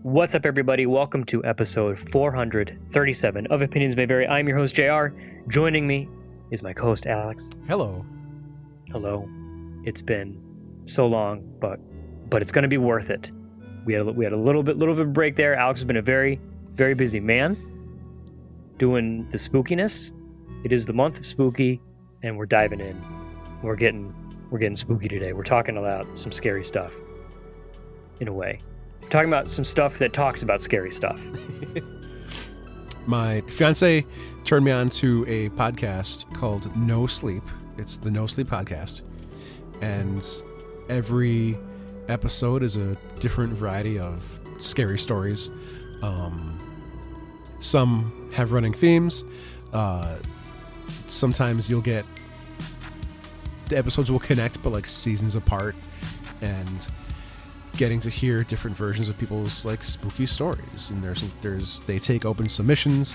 What's up, everybody? Welcome to episode 437 of Opinions May Vary. I'm your host, JR. Joining me is my co-host, Alex. Hello. Hello. It's been so long, but it's going to be worth it. We had a little bit of break there. Alex has been a very, very busy man doing the spookiness. It is the month of spooky, and we're diving in. We're getting spooky today. We're talking about some scary stuff, in a way. We're talking about some stuff that talks about scary stuff. My fiance turned me on to a podcast called NoSleep. It's the NoSleep podcast, and every episode is a different variety of scary stories. Some have running themes. Sometimes you'll get the episodes will connect, but like seasons apart, and getting to hear different versions of people's like spooky stories. And they take open submissions.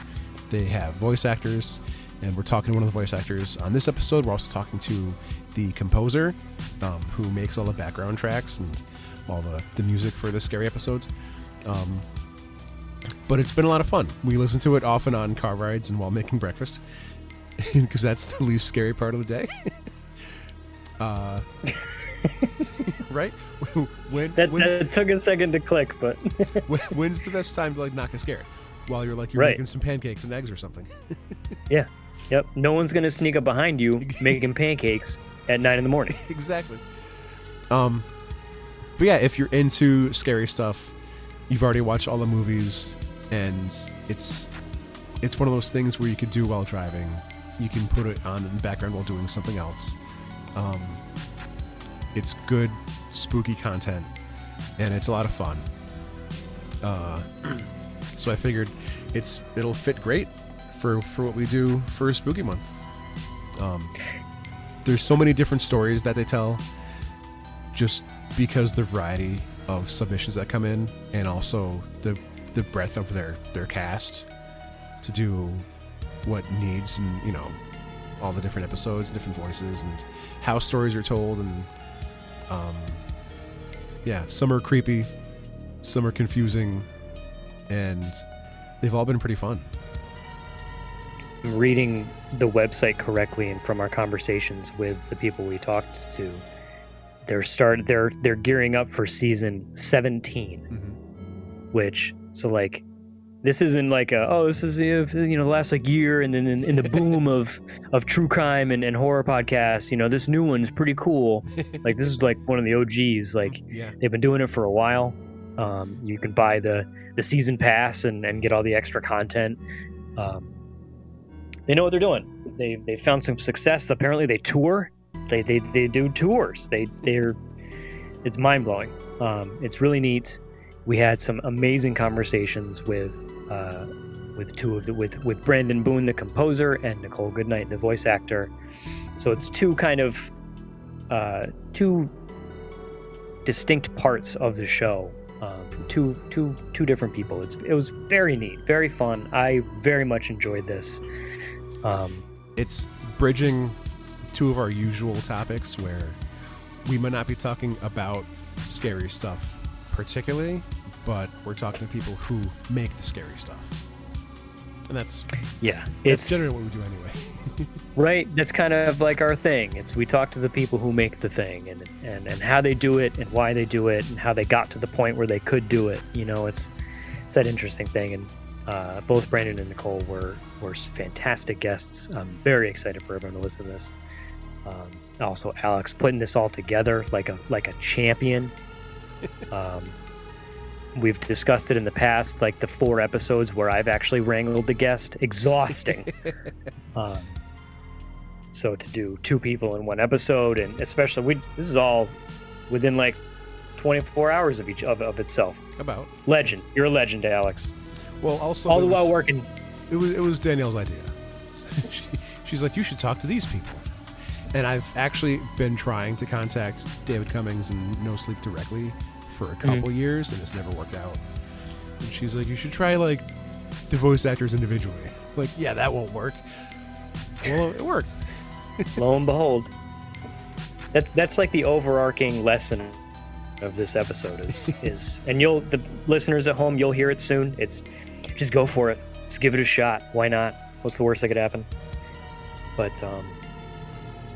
They have voice actors, and we're talking to one of the voice actors on this episode. We're also talking to the composer who makes all the background tracks and all the music for the scary episodes. But it's been a lot of fun. We listen to it often on car rides and while making breakfast, because that's the least scary part of the day. Right? That took a second to click, but when's the best time to like not get scared? While you're right. making some pancakes and eggs or something. Yeah. Yep. No one's gonna sneak up behind you making pancakes at 9 a.m. Exactly. But yeah, if you're into scary stuff, you've already watched all the movies, and it's one of those things where you could do while driving. You can put it on in the background while doing something else. It's good, spooky content, and it's a lot of fun. So I figured it'll fit great for what we do for Spooky Month. There's so many different stories that they tell, just because the variety of submissions that come in, and also the breadth of their cast to do what needs, and all the different episodes, different voices, and how stories are told. And yeah, some are creepy, some are confusing, and they've all been pretty fun. Reading the website correctly, and from our conversations with the people we talked to, they're gearing up for season 17, which, so like, this isn't like this is the last like year, and then in the boom of true crime and horror podcasts, this new one's pretty cool. Like, this is like one of the OGs. Like, yeah. They've been doing it for a while. You can buy the season pass and get all the extra content. They know what they're doing. They found some success. Apparently they tour. They do tours. It's mind blowing. It's really neat. We had some amazing conversations with Brandon Boone, the composer, and Nicole Goodnight, the voice actor. So it's two distinct parts of the show, from two different people. It was very neat, very fun. I very much enjoyed this. It's bridging two of our usual topics, where we might not be talking about scary stuff particularly, but we're talking to people who make the scary stuff, and that's generally what we do anyway. Right, that's kind of like our thing. We talk to the people who make the thing, and how they do it, and why they do it, and how they got to the point where they could do it. It's that interesting thing. And both Brandon and Nicole were fantastic guests. I'm very excited for everyone to listen to this. Also, Alex putting this all together like a champion. We've discussed it in the past, like the 4 episodes where I've actually wrangled the guest. Exhausting. So to do 2 people in one episode, and especially this is all within like 24 hours of itself. About legend. You're a legend, Alex. Well, also all the while working. It was Danielle's idea. She's like, you should talk to these people. And I've actually been trying to contact David Cummings and NoSleep directly for a couple years, and it's never worked out. And she's like, you should try like the voice actors individually. Like, yeah, that won't work. Well, it worked. Lo and behold. That's like the overarching lesson of this episode is and the listeners at home, you'll hear it soon. It's just go for it. Just give it a shot. Why not? What's the worst that could happen? But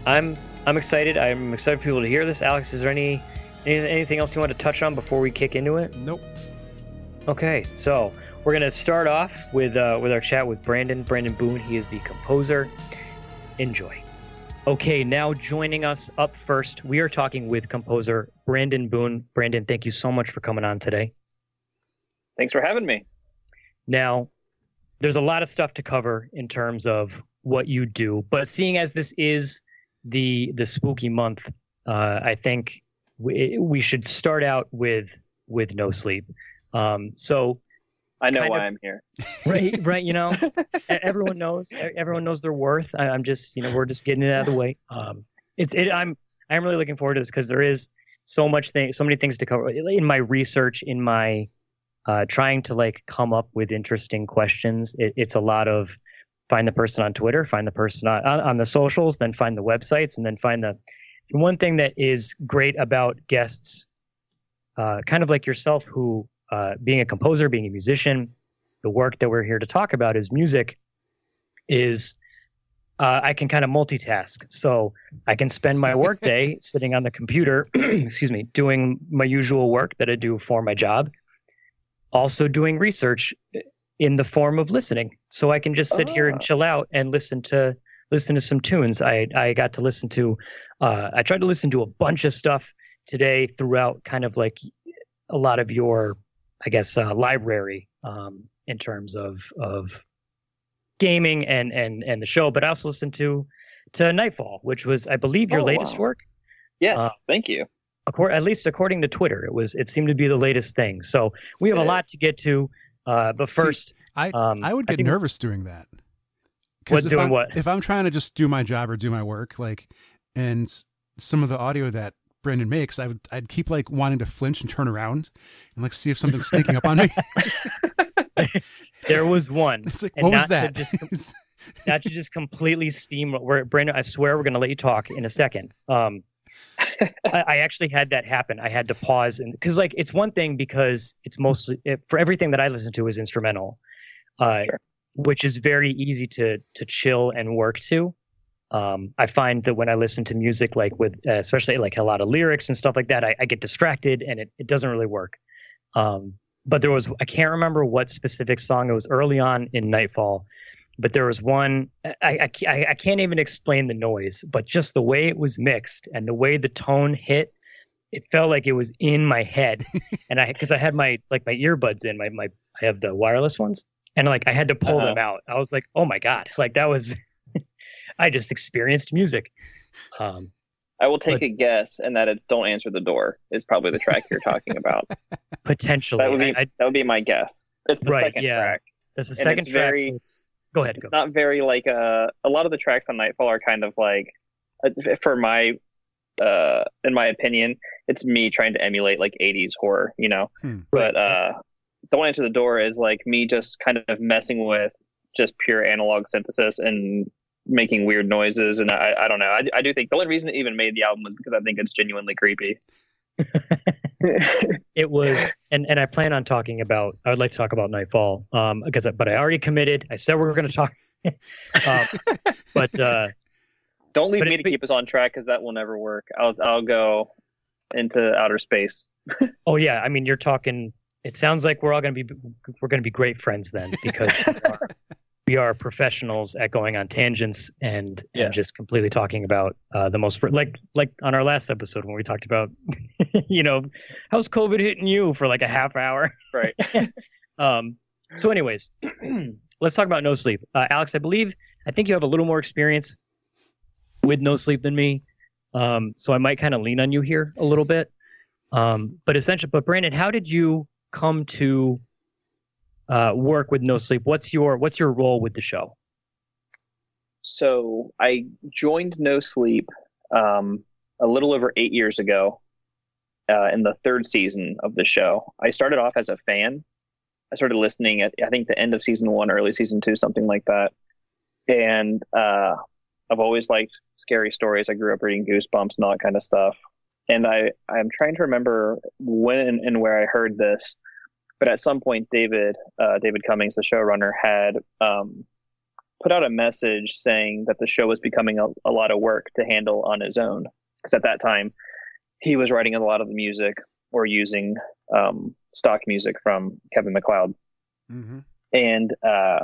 I'm excited. I'm excited for people to hear this. Alex, is there anything else you want to touch on before we kick into it? Nope. Okay, so we're gonna start off with our chat with Brandon Boone. He is the composer. Enjoy. Okay, now joining us up first, we are talking with composer Brandon Boone. Brandon, thank you so much for coming on today. Thanks for having me. Now, there's a lot of stuff to cover in terms of what you do, but seeing as this is the spooky month, I think we should start out with NoSleep. So I know why I'm here. Right. You know, everyone knows their worth. I'm just, we're just getting it out of the way. I'm really looking forward to this because there is so many things to cover in my research, in my trying to come up with interesting questions. It's a lot of find the person on Twitter, find the person on the socials, then find the websites, and then find the one thing that is great about guests, kind of like yourself, who being a composer, being a musician, the work that we're here to talk about is music, is I can kind of multitask. So I can spend my workday sitting on the computer, excuse me, doing my usual work that I do for my job, also doing research in the form of listening. So I can just sit here and chill out and listen to some tunes. I got to listen to, I tried to listen to a bunch of stuff today throughout kind of like a lot of your, I guess, library in terms of gaming and the show, but I also listened to Nightfall, which was, I believe, your latest work. Yes, thank you. At least according to Twitter, it seemed to be the latest thing. So we have a lot to get to, but first, I would get nervous doing that. If I'm trying to just do my job or do my work, and some of the audio that Brandon makes, I'd keep wanting to flinch and turn around and see if something's sneaking up on me. There was one. It's what was that? Not to just completely steam. Brandon, I swear we're going to let you talk in a second. I actually had that happen. I had to pause because it's one thing because it's mostly for everything that I listen to is instrumental, sure. Which is very easy to chill and work to. I find that when I listen to music, especially a lot of lyrics and stuff like that, I get distracted and it doesn't really work. But I can't remember what specific song it was early on in Nightfall, but there was one, I can't even explain the noise, but just the way it was mixed and the way the tone hit, it felt like it was in my head. And because I had my earbuds in, I have the wireless ones, and I had to pull them out. I was like, oh my God, that was, I just experienced music. I will take a guess, and that it's "Don't Answer the Door" is probably the track you're talking about. Potentially, that would be my guess. It's the second track. That's the second track. Go ahead. It's not very a lot of the tracks on Nightfall are kind of for my in my opinion, it's me trying to emulate 80s horror, But "Don't Answer the Door" is me just kind of messing with just pure analog synthesis and making weird noises, and I don't know. I do think the only reason it even made the album was because I think it's genuinely creepy. It was, and I plan on talking about. I would like to talk about Nightfall, but I already committed. I said we were going to talk, but don't leave me to keep us on track because that will never work. I'll go into outer space. Oh yeah, I mean you're talking. It sounds like we're going to be great friends then because we are professionals at going on tangents and just completely talking about the most like on our last episode when we talked about how's COVID hitting you for a half hour. Right. So anyways, let's talk about NoSleep. Alex, I think you have a little more experience with NoSleep than me. So I might kind of lean on you here a little bit. But Brandon, how did you come to work with NoSleep? What's your role with the show? So I joined NoSleep a little over 8 years ago in the third season of the show. I started off as a fan. I started listening at, I think, the end of season 1, early season 2, something like that. And I've always liked scary stories. I grew up reading Goosebumps and all that kind of stuff. And I'm trying to remember when and where I heard this, but at some point, David Cummings, the showrunner, had put out a message saying that the show was becoming a lot of work to handle on his own. Because at that time, he was writing a lot of the music or using stock music from Kevin MacLeod. Mm-hmm. And at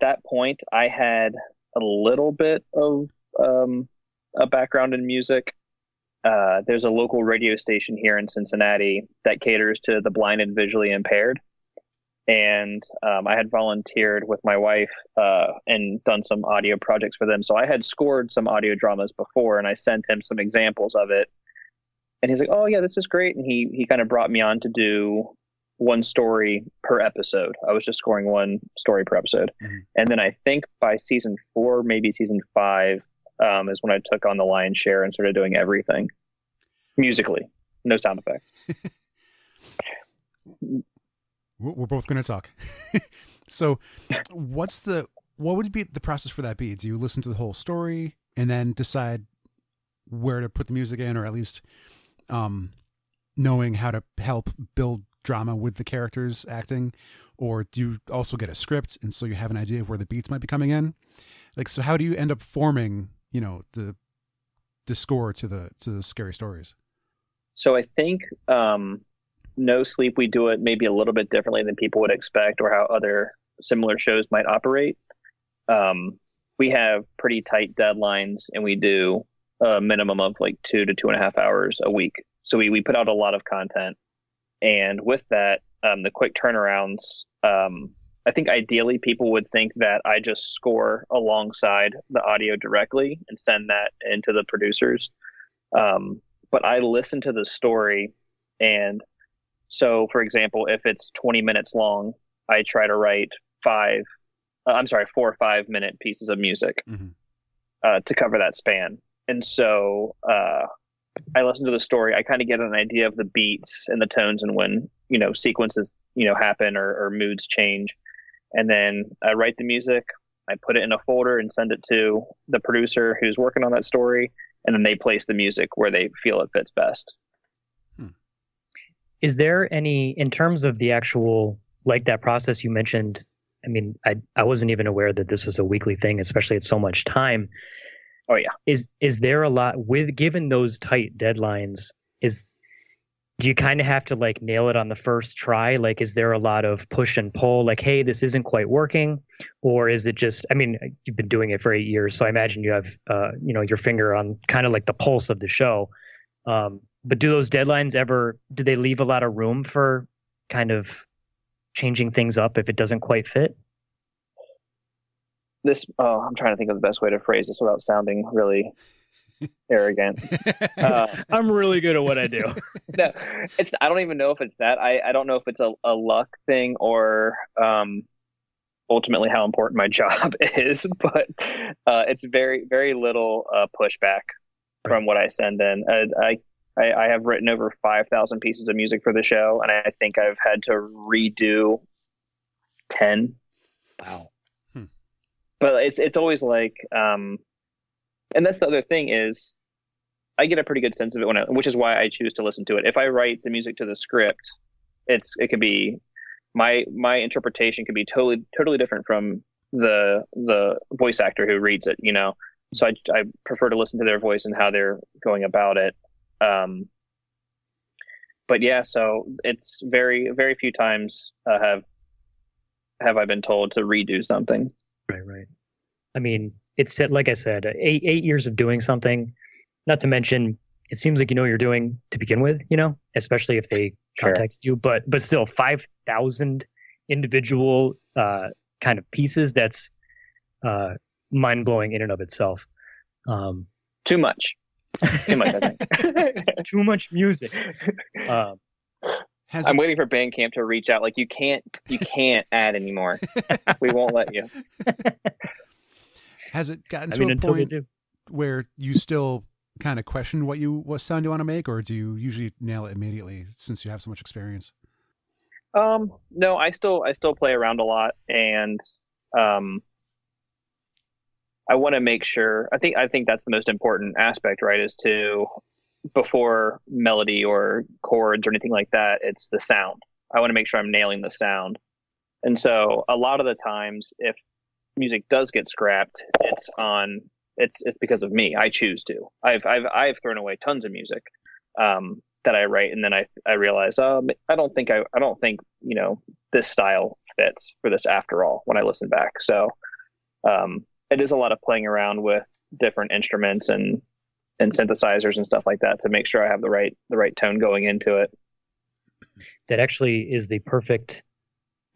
that point, I had a little bit of a background in music. There's a local radio station here in Cincinnati that caters to the blind and visually impaired. And I had volunteered with my wife and done some audio projects for them. So I had scored some audio dramas before, and I sent him some examples of it. And he's like, "Oh yeah, this is great." And he kind of brought me on to do one story per episode. I was just scoring one story per episode. Mm-hmm. And then I think by season 4, maybe season 5, is when I took on the lion's share and started doing everything musically, no sound effects. We're both going to talk. So what would be the process for that be? Do you listen to the whole story and then decide where to put the music in, or at least knowing how to help build drama with the characters acting? Or do you also get a script and so you have an idea of where the beats might be coming in? Like, so how do you end up forming, the score to the scary stories? So I think NoSleep, we do it maybe a little bit differently than people would expect, or how other similar shows might operate. We have pretty tight deadlines, and we do a minimum of like 2 to 2.5 hours a week. So we put out a lot of content, and with that, the quick turnarounds, I think ideally people would think that I just score alongside the audio directly and send that into the producers. But I listen to the story, and so, for example, if it's 20 minutes long, I try to write 4 or 5 minute pieces of music to cover that span. And so I listen to the story. I kind of get an idea of the beats and the tones and when, sequences, happen or moods change. And then I write the music, I put it in a folder and send it to the producer who's working on that story. And then they place the music where they feel it fits best. Is there any, in terms of the actual, like that process you mentioned, I mean, I wasn't even aware that this was a weekly thing, especially at so much time. Oh yeah. Is there a lot given those tight deadlines, do you kind of have to like nail it on the first try? Like, is there a lot of push and pull? Like, hey, this isn't quite working, or is it just? I mean, you've been doing it for 8 years, so I imagine you have, your finger on kind of like the pulse of the show. But do those deadlines do they leave a lot of room for kind of changing things up if it doesn't quite fit? I'm trying to think of the best way to phrase this without sounding really arrogant. I'm really good at what I do. No, I don't even know if it's that. I don't know if it's a luck thing or ultimately how important my job is, but it's very, very little pushback from what I send in. I have written over 5,000 pieces of music for the show, and I think I've had to redo 10. Wow. But it's always like, and that's the other thing is, I get a pretty good sense of it which is why I choose to listen to it. If I write the music to the script, it could be my interpretation could be totally different from the voice actor who reads it. So I prefer to listen to their voice and how they're going about it. But yeah, so it's very, very few times have I been told to redo something. Right. I mean, it's like I said, 8 years of doing something, not to mention, it seems like you're doing to begin with, especially if they contact you, but still 5,000 individual kind of pieces. That's mind blowing in and of itself. Too much, I think. Too much music. I'm waiting for Bandcamp to reach out. Like, you can't add anymore. We won't let you. Has it gotten to a point where you still kind of question what sound you want to make, or do you usually nail it immediately since you have so much experience? No, I still play around a lot, and I want to make sure. I think that's the most important aspect, right? Is to before melody or chords or anything like that, it's the sound. I want to make sure I'm nailing the sound. And so a lot of the times, if music does get scrapped, it's because of me. I choose to. I've thrown away tons of music that I write, and then I realize, I don't think this style fits for this after all when I listen back. So it is a lot of playing around with different instruments and synthesizers and stuff like that to make sure I have the right tone going into it. That actually is the perfect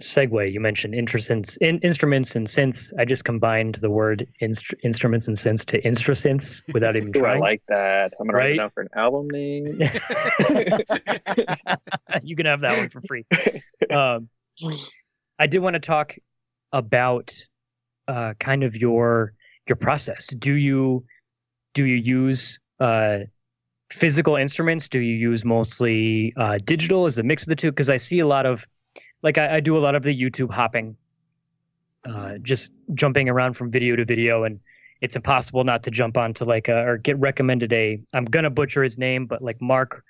segue. You mentioned instruments and synths. I just combined the word instruments and synths to instrasynths without even trying. I like that. I'm gonna write it down for an album name. You can have that one for free. I did want to talk about kind of your process. Do you use physical instruments? Do you use mostly digital? Is it a mix of the two? Because I see a lot of, like, I do a lot of the YouTube hopping, just jumping around from video to video, and it's impossible not to jump onto or get recommended I'm gonna butcher his name, but like Mark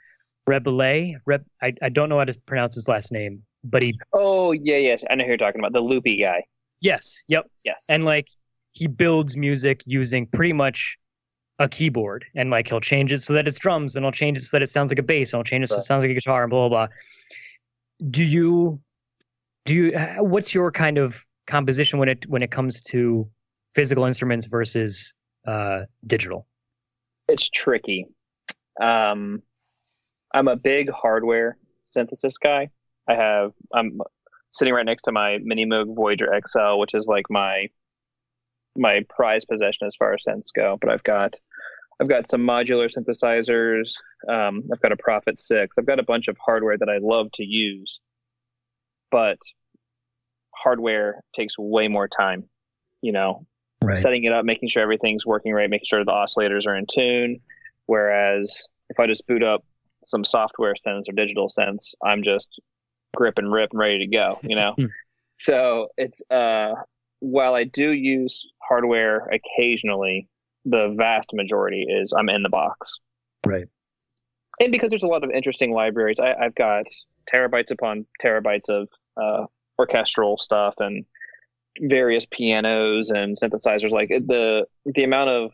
Rebele. I don't know how to pronounce his last name, but he. Oh yes, I know who you're talking about, the loopy guy. Yes. Yep. Yes. And like he builds music using pretty much a keyboard, and like he'll change it so that it's drums, and he'll change it so that it sounds like a bass, and he'll change it so it sounds like a guitar, and blah blah blah. Do you what's your kind of composition when it comes to physical instruments versus digital? It's tricky. I'm a big hardware synthesis guy. I'm sitting right next to my Mini Moog Voyager XL, which is like my prized possession as far as synths go. But I've got some modular synthesizers. I've got a Prophet 6. I've got a bunch of hardware that I love to use, but hardware takes way more time, right. Setting it up, making sure everything's working right, making sure the oscillators are in tune. Whereas if I just boot up some software synths or digital synths, I'm just grip and rip and ready to go, So it's, while I do use hardware occasionally, the vast majority is I'm in the box. Right. And because there's a lot of interesting libraries, I've got terabytes upon terabytes of orchestral stuff and various pianos and synthesizers. Like the amount of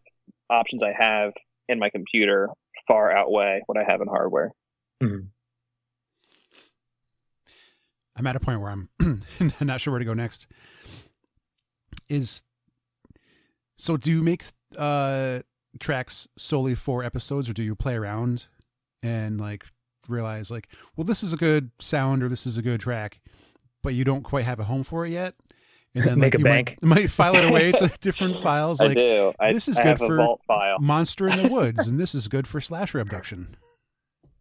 options I have in my computer far outweigh what I have in hardware. Mm-hmm. I'm at a point where I'm not sure where to go next. So do you make tracks solely for episodes, or do you play around and like realize like, well, this is a good sound or this is a good track, but you don't quite have a home for it yet? And then make like, a bank. Might file it away to different files. Like, I do. This is I good have a for vault file. Monster in the Woods, and this is good for slasher abduction.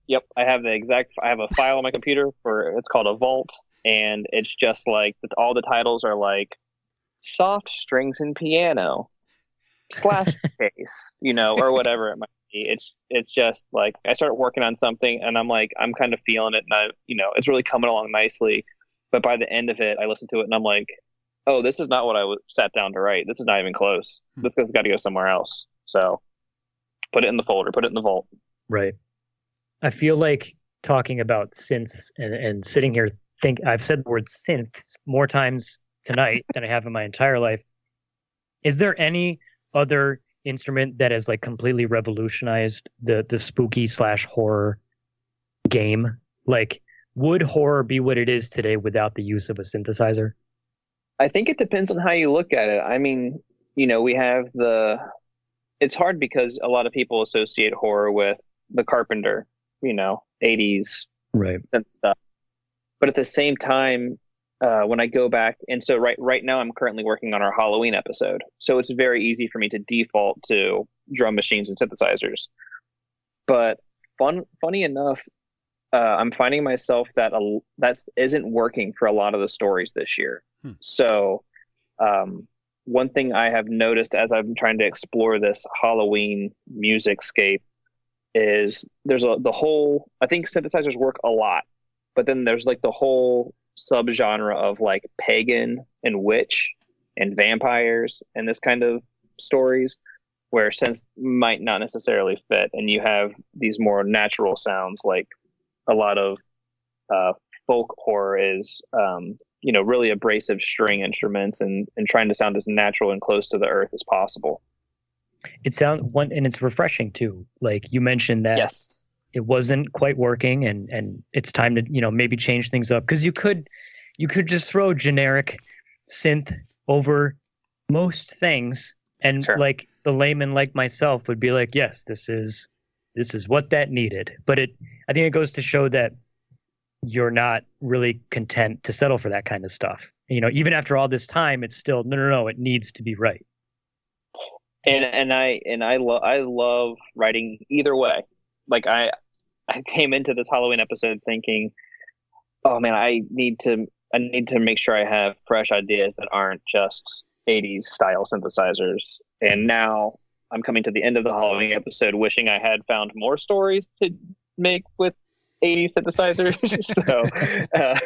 Yep, I have a file on my computer it's called a vault, and it's just like all the titles are like soft strings and piano / case, or whatever it might be. It's just like I start working on something and I'm like, I'm kind of feeling it, and it's really coming along nicely. But by the end of it, I listen to it and I'm like, oh, this is not what I sat down to write. This is not even close. This has got to go somewhere else. So put it in the folder, put it in the vault. Right. I feel like talking about synths and sitting here I've said the word synths more times tonight than I have in my entire life. Is there any other instrument that has like completely revolutionized the spooky / horror game? Like, would horror be what it is today without the use of a synthesizer? I think it depends on how you look at it. I mean, we have it's hard because a lot of people associate horror with the Carpenter, 80s right and stuff. But at the same time, when I go back, and so right now I'm currently working on our Halloween episode, so it's very easy for me to default to drum machines and synthesizers. But funny enough, I'm finding myself that isn't working for a lot of the stories this year. So one thing I have noticed as I'm trying to explore this Halloween music scape is there's I think synthesizers work a lot, but then there's like the whole subgenre of like pagan and witch and vampires and this kind of stories where synths might not necessarily fit, and you have these more natural sounds, like a lot of folk horror is, really abrasive string instruments and trying to sound as natural and close to the earth as possible. And it's refreshing too. Like you mentioned that Yes. it wasn't quite working, and it's time to maybe change things up, because you could just throw generic synth over most things, and Sure. like the layman like myself would be like, yes, this is what that needed. But I think it goes to show that you're not really content to settle for that kind of stuff. Even after all this time, it's still no, it needs to be right. And I love writing either way. Like I came into this Halloween episode thinking, oh man, I need to make sure I have fresh ideas that aren't just 80s style synthesizers. And now I'm coming to the end of the Halloween episode wishing I had found more stories to make with 80s synthesizers. So I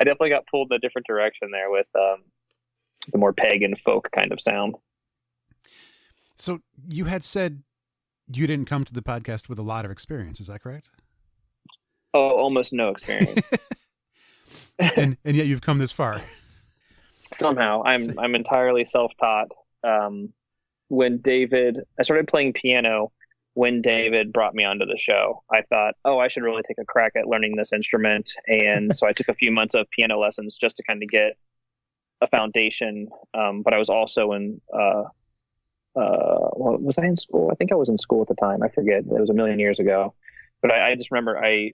definitely got pulled in a different direction there with the more pagan folk kind of sound. So you had said you didn't come to the podcast with a lot of experience. Is that correct? Oh, almost no experience. and yet you've come this far. Somehow I'm entirely self-taught. When I started playing piano when David brought me onto the show. I thought, I should really take a crack at learning this instrument. And so I took a few months of piano lessons just to kind of get a foundation. But I was also in, was I in school? I think I was in school at the time. I forget. It was a million years ago. But I just remember I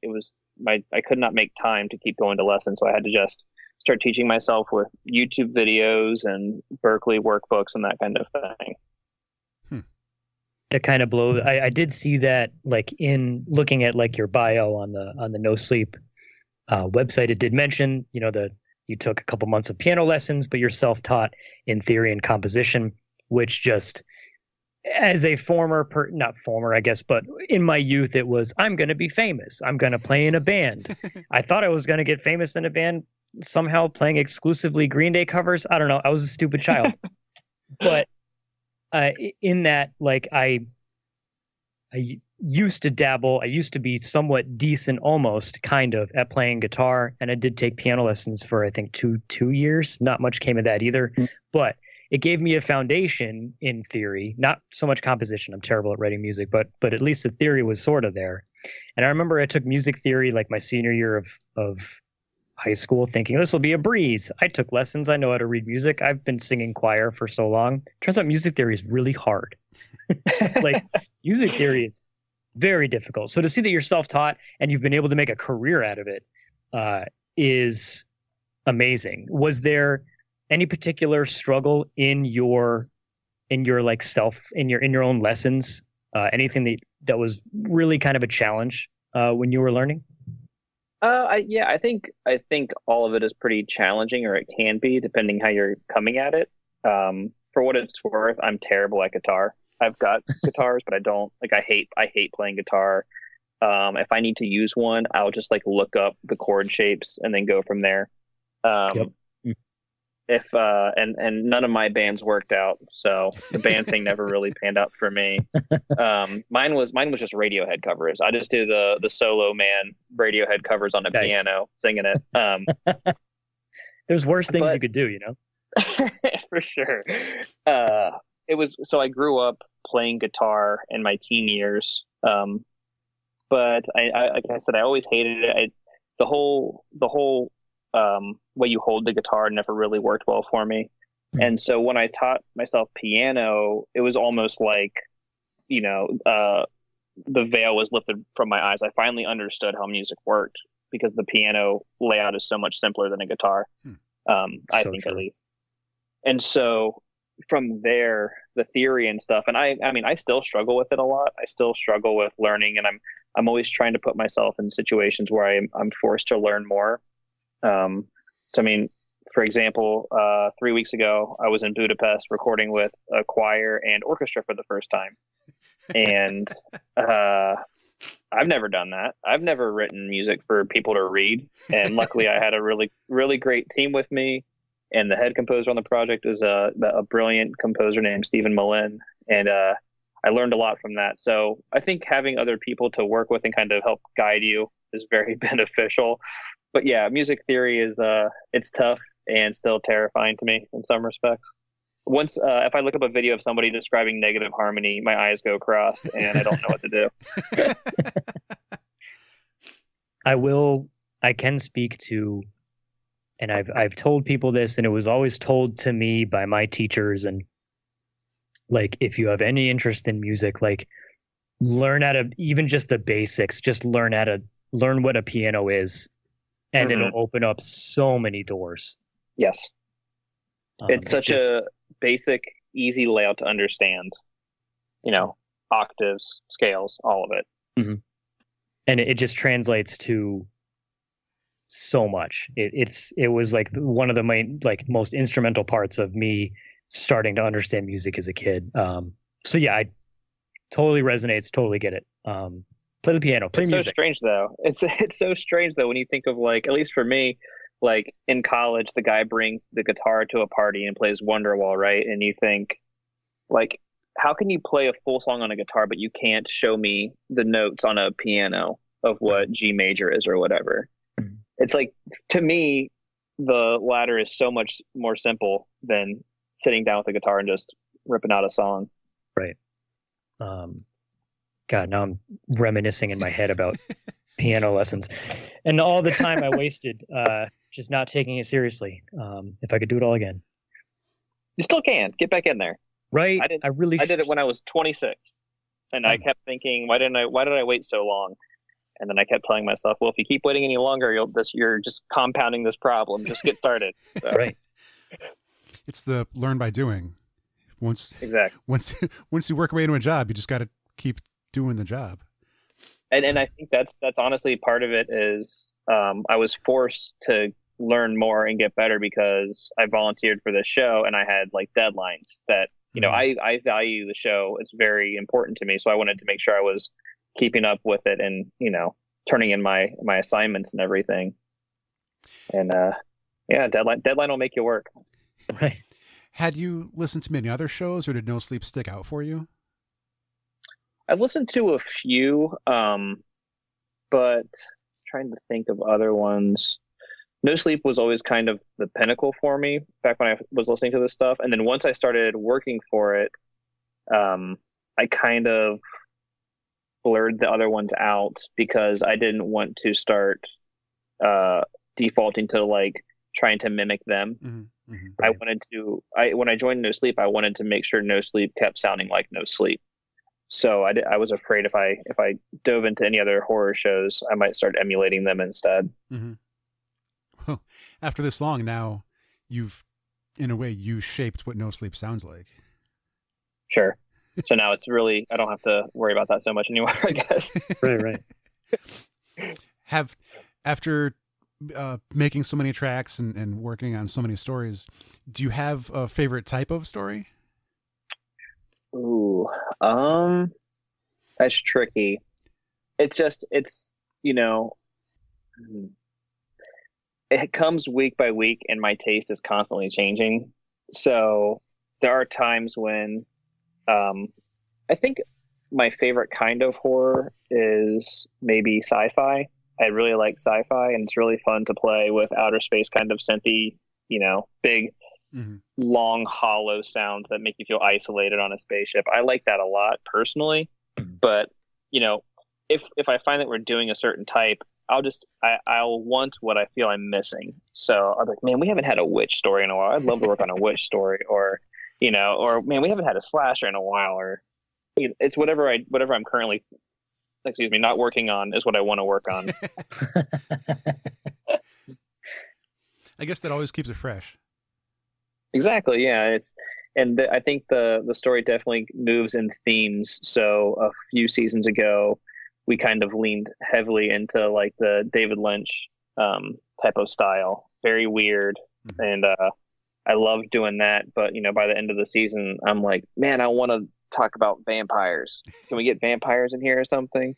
could not make time to keep going to lessons. So I had to just start teaching myself with YouTube videos and Berkeley workbooks and that kind of thing. That kind of blows. I did see that, like, in looking at like your bio on the NoSleep website. It did mention, that you took a couple months of piano lessons, but you're self-taught in theory and composition, which just, as a not former, I guess, but in my youth, it was, I'm going to be famous. I'm going to play in a band. I thought I was going to get famous in a band somehow playing exclusively Green Day covers. I don't know. I was a stupid child. But in that, like, I used to dabble. I used to be somewhat decent, almost kind of, at playing guitar, and I did take piano lessons for I think two years. Not much came of that either, but it gave me a foundation in theory. Not so much composition. I'm terrible at writing music, but at least the theory was sort of there. And I remember I took music theory like my senior year of high school, thinking this will be a breeze. I took lessons. I know how to read music. I've been singing choir for so long. Turns out music theory is really hard. Like, music theory is very difficult. So to see that you're self-taught and you've been able to make a career out of it is amazing. Was there any particular struggle in your like in your own lessons? Anything that was really kind of a challenge when you were learning? I think all of it is pretty challenging, or it can be, depending how you're coming at it. For what it's worth, I'm terrible at guitar. I've got guitars, but I don't like. I hate playing guitar. If I need to use one, I'll just like look up the chord shapes and then go from there. Yep. If and none of my bands worked out, so the band thing never really panned out for me. Mine was just Radiohead covers. I just do the solo man Radiohead covers on a piano, singing it. There's worse things you could do, For sure. So I grew up playing guitar in my teen years, but I like I said, I always hated it. The whole way you hold the guitar never really worked well for me. And so when I taught myself piano, it was almost like, the veil was lifted from my eyes. I finally understood how music worked because the piano layout is so much simpler than a guitar. I think, at least. And so from there, the theory and stuff, and I mean, I still struggle with it a lot. I still struggle with learning, and I'm always trying to put myself in situations where I'm forced to learn more. So, I mean, for example, 3 weeks ago, I was in Budapest recording with a choir and orchestra for the first time. And I've never done that. I've never written music for people to read. And luckily, I had a really, really great team with me. And the head composer on the project is a brilliant composer named Stephen Malin. And I learned a lot from that. So I think having other people to work with and kind of help guide you is very beneficial. But yeah, music theory is it's tough and still terrifying to me in some respects. Once if I look up a video of somebody describing negative harmony, my eyes go crossed and I don't know what to do. I can speak to, and I've told people this, and it was always told to me by my teachers, and like, if you have any interest in music, like, learn how to, even just the basics, just learn what a piano is, and it'll open up so many doors. Yes. It's such a basic, easy layout to understand, octaves, scales, all of it. Mm-hmm. And it just translates to so much. It was like one of the main, like, most instrumental parts of me starting to understand music as a kid. So yeah, I totally resonates, totally get it. Play the piano, play music. So strange though. It's so strange though when you think of, like, at least for me, like in college, the guy brings the guitar to a party and plays Wonderwall, right? And you think, like, how can you play a full song on a guitar, but you can't show me the notes on a piano of what G major is or whatever? Mm-hmm. It's like, to me, the latter is so much more simple than sitting down with a guitar and just ripping out a song. Right. God, now I'm reminiscing in my head about piano lessons and all the time I wasted just not taking it seriously. If I could do it all again. You still can. Get back in there. Right. I did it when I was 26, and I kept thinking, why did I wait so long? And then I kept telling myself, well, if you keep waiting any longer, you're just compounding this problem. Just get started. So. Right. It's the learn by doing. Once you work your way into a job, you just got to keep doing the job. And I think that's honestly part of it is I was forced to learn more and get better because I volunteered for this show and I had, like, deadlines that, I value the show. It's very important to me. So I wanted to make sure I was keeping up with it and, turning in my assignments and everything. And deadline will make you work. Right. Had you listened to many other shows, or did NoSleep stick out for you? I've listened to a few, but trying to think of other ones. NoSleep was always kind of the pinnacle for me back when I was listening to this stuff. And then once I started working for it, I kind of blurred the other ones out because I didn't want to start defaulting to, like, trying to mimic them. Mm-hmm, mm-hmm. When I joined NoSleep, I wanted to make sure NoSleep kept sounding like NoSleep. So I was afraid if I dove into any other horror shows, I might start emulating them instead. Mm-hmm. Well, after this long now, you've, in a way, you shaped what NoSleep sounds like. Sure. So now it's really, I don't have to worry about that so much anymore, I guess. Right. After making so many tracks and working on so many stories, do you have a favorite type of story? Ooh, that's tricky. It's it comes week by week and my taste is constantly changing. So there are times when, I think my favorite kind of horror is maybe sci-fi. I really like sci-fi, and it's really fun to play with outer space kind of synthy, big, long, hollow sounds that make you feel isolated on a spaceship. I like that a lot personally, but if I find that we're doing a certain type, I'll want what I feel I'm missing. So I'm like, man, we haven't had a witch story in a while. I'd love to work on a witch story, or man, we haven't had a slasher in a while, or it's whatever I'm currently, not working on is what I want to work on. I guess that always keeps it fresh. Exactly. Yeah. I think the story definitely moves in themes. So a few seasons ago, we kind of leaned heavily into, like, the David Lynch type of style. Very weird. Mm-hmm. And I love doing that. But, by the end of the season, I'm like, man, I want to talk about vampires. Can we get vampires in here or something?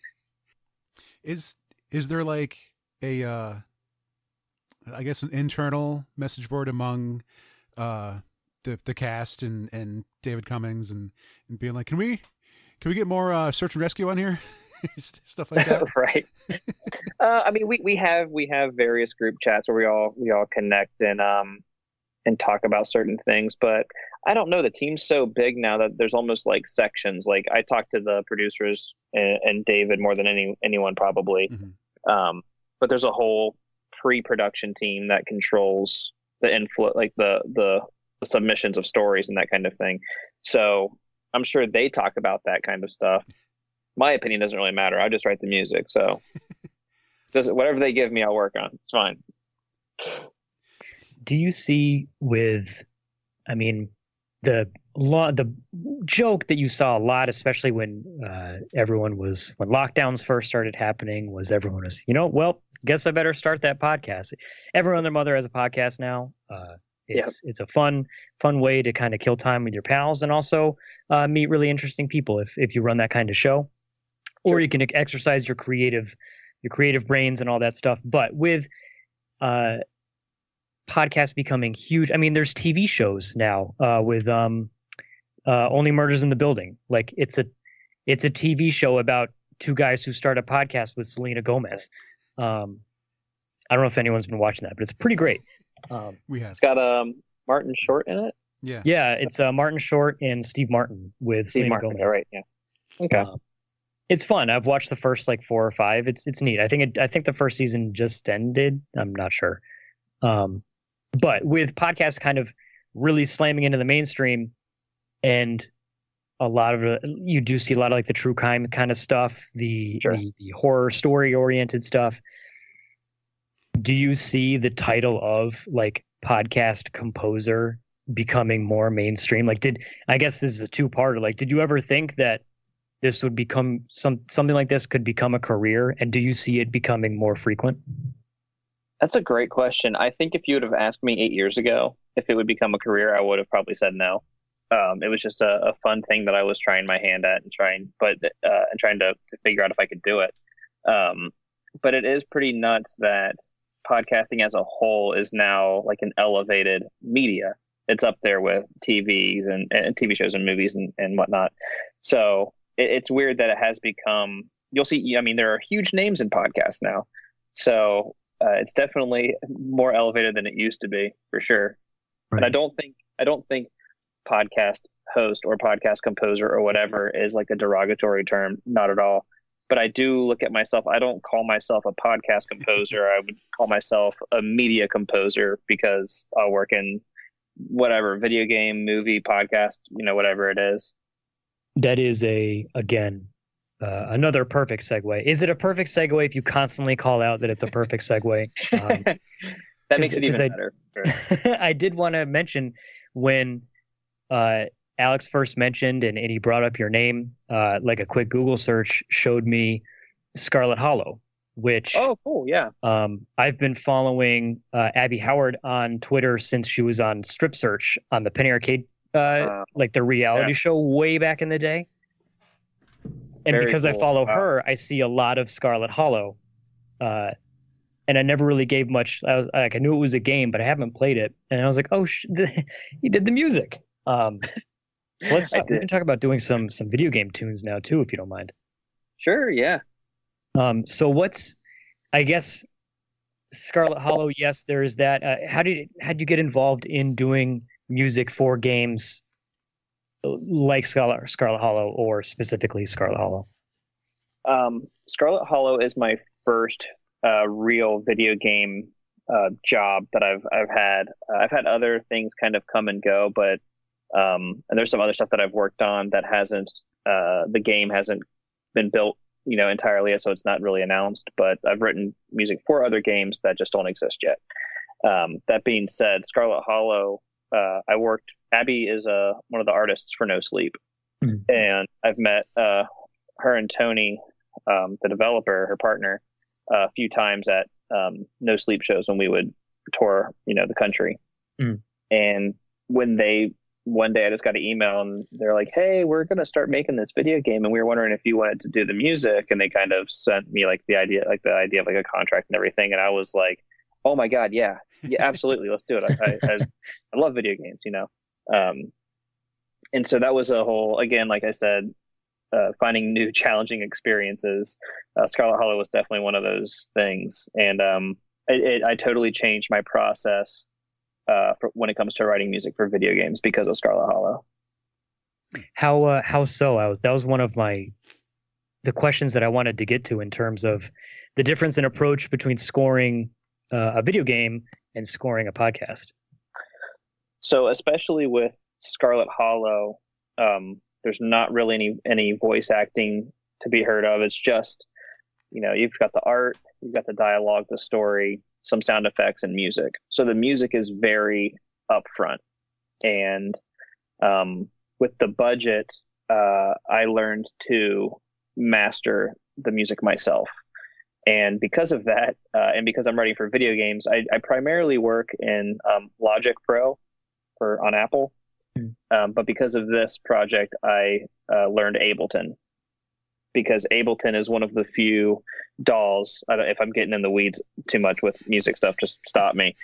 Is there, like, I guess an internal message board among the cast and David Cummings and being like, can we get more search and rescue on here? Stuff like that. Right. I mean, we have various group chats where we all connect and talk about certain things, but I don't know, the team's so big now that there's almost like sections. Like I talk to the producers and David more than anyone probably. Mm-hmm. But there's a whole pre-production team that controls the inflow, like the submissions of stories and that kind of thing. So I'm sure they talk about that kind of stuff. My opinion doesn't really matter. I just write the music. So whatever they give me, I'll work on. It's fine. Do you see I mean, the joke that you saw a lot, especially when when lockdowns first started happening, was everyone was, well, guess I better start that podcast. Everyone and their mother has a podcast now. It's a fun way to kind of kill time with your pals and also meet really interesting people if you run that kind of show, or you can exercise your creative brains and all that stuff. But with podcasts becoming huge, I mean, there's TV shows now with Only Murders in the Building. Like it's a TV show about two guys who start a podcast with Selena Gomez. I don't know if anyone's been watching that, but it's pretty great. We have. It's got Martin Short in it. Yeah, it's Martin Short and Steve Martin with Selena Gomez. Right. Yeah. Okay. It's fun. I've watched the first 4 or 5. It's neat. I think the first season just ended. I'm not sure. But with podcasts kind of really slamming into the mainstream, and you do see a lot of like the true crime kind of stuff, the horror story oriented stuff. Do you see the title of like podcast composer becoming more mainstream? Like I guess this is a two-parter. Like, did you ever think that this would become something like this could become a career? And do you see it becoming more frequent? That's a great question. I think if you would have asked me 8 years ago if it would become a career, I would have probably said no. It was just a fun thing that I was trying my hand at and trying to figure out if I could do it. But it is pretty nuts that podcasting as a whole is now like an elevated media. It's up there with TVs and TV shows and movies and whatnot. So it's weird that it has become, you'll see, I mean, there are huge names in podcasts now. So it's definitely more elevated than it used to be, for sure. Right. And I don't think podcast host or podcast composer or whatever is like a derogatory term. Not at all. But I do look at myself. I don't call myself a podcast composer. I would call myself a media composer because I'll work in whatever video game, movie, podcast, whatever it is. That is another perfect segue. Is it a perfect segue if you constantly call out that it's a perfect segue? That makes it even better. Sure. I did want to mention when Alex first mentioned and he brought up your name, like a quick Google search showed me Scarlet Hollow, which cool, yeah. I've been following Abby Howard on Twitter since she was on Strip Search on the Penny Arcade, like the reality show way back in the day. And very because cool. I follow her, I see a lot of Scarlet Hollow. And I never really gave much. I knew it was a game, but I haven't played it. And I was like, he did the music. So we can talk about doing some video game tunes now too, if you don't mind. Sure, yeah. So I guess Scarlet Hollow, yes, there is that. How did you get involved in doing music for games like Scarlet Hollow, or specifically Scarlet Hollow? Scarlet Hollow is my first real video game job that I've had. I've had other things kind of come and go, but and there's some other stuff that I've worked on that hasn't the game hasn't been built entirely yet, so it's not really announced, but I've written music for other games that just don't exist yet. That being said, Scarlet Hollow, Abby is one of the artists for NoSleep. Mm-hmm. And I've met her and Tony, the developer, her partner, a few times at NoSleep shows when we would tour the country. Mm. And one day I just got an email and they're like, hey, we're going to start making this video game, and we were wondering if you wanted to do the music. And they kind of sent me the idea of like a contract and everything. And I was like, oh my God, yeah, absolutely. Let's do it. I love video games, And so that was a whole, again, like I said, finding new challenging experiences. Scarlet Hollow was definitely one of those things. And I totally changed my process when it comes to writing music for video games because of Scarlet Hollow. How so? That was one of the questions that I wanted to get to in terms of the difference in approach between scoring a video game and scoring a podcast. So especially with Scarlet Hollow, there's not really any voice acting to be heard of. It's just, you've got the art, you've got the dialogue, the story, some sound effects, and music. So the music is very upfront. And with the budget, I learned to master the music myself. And because of that, and because I'm writing for video games, I primarily work in Logic Pro on Apple. But because of this project, I learned Ableton, because Ableton is one of the few DAWs. If I'm getting in the weeds too much with music stuff, just stop me.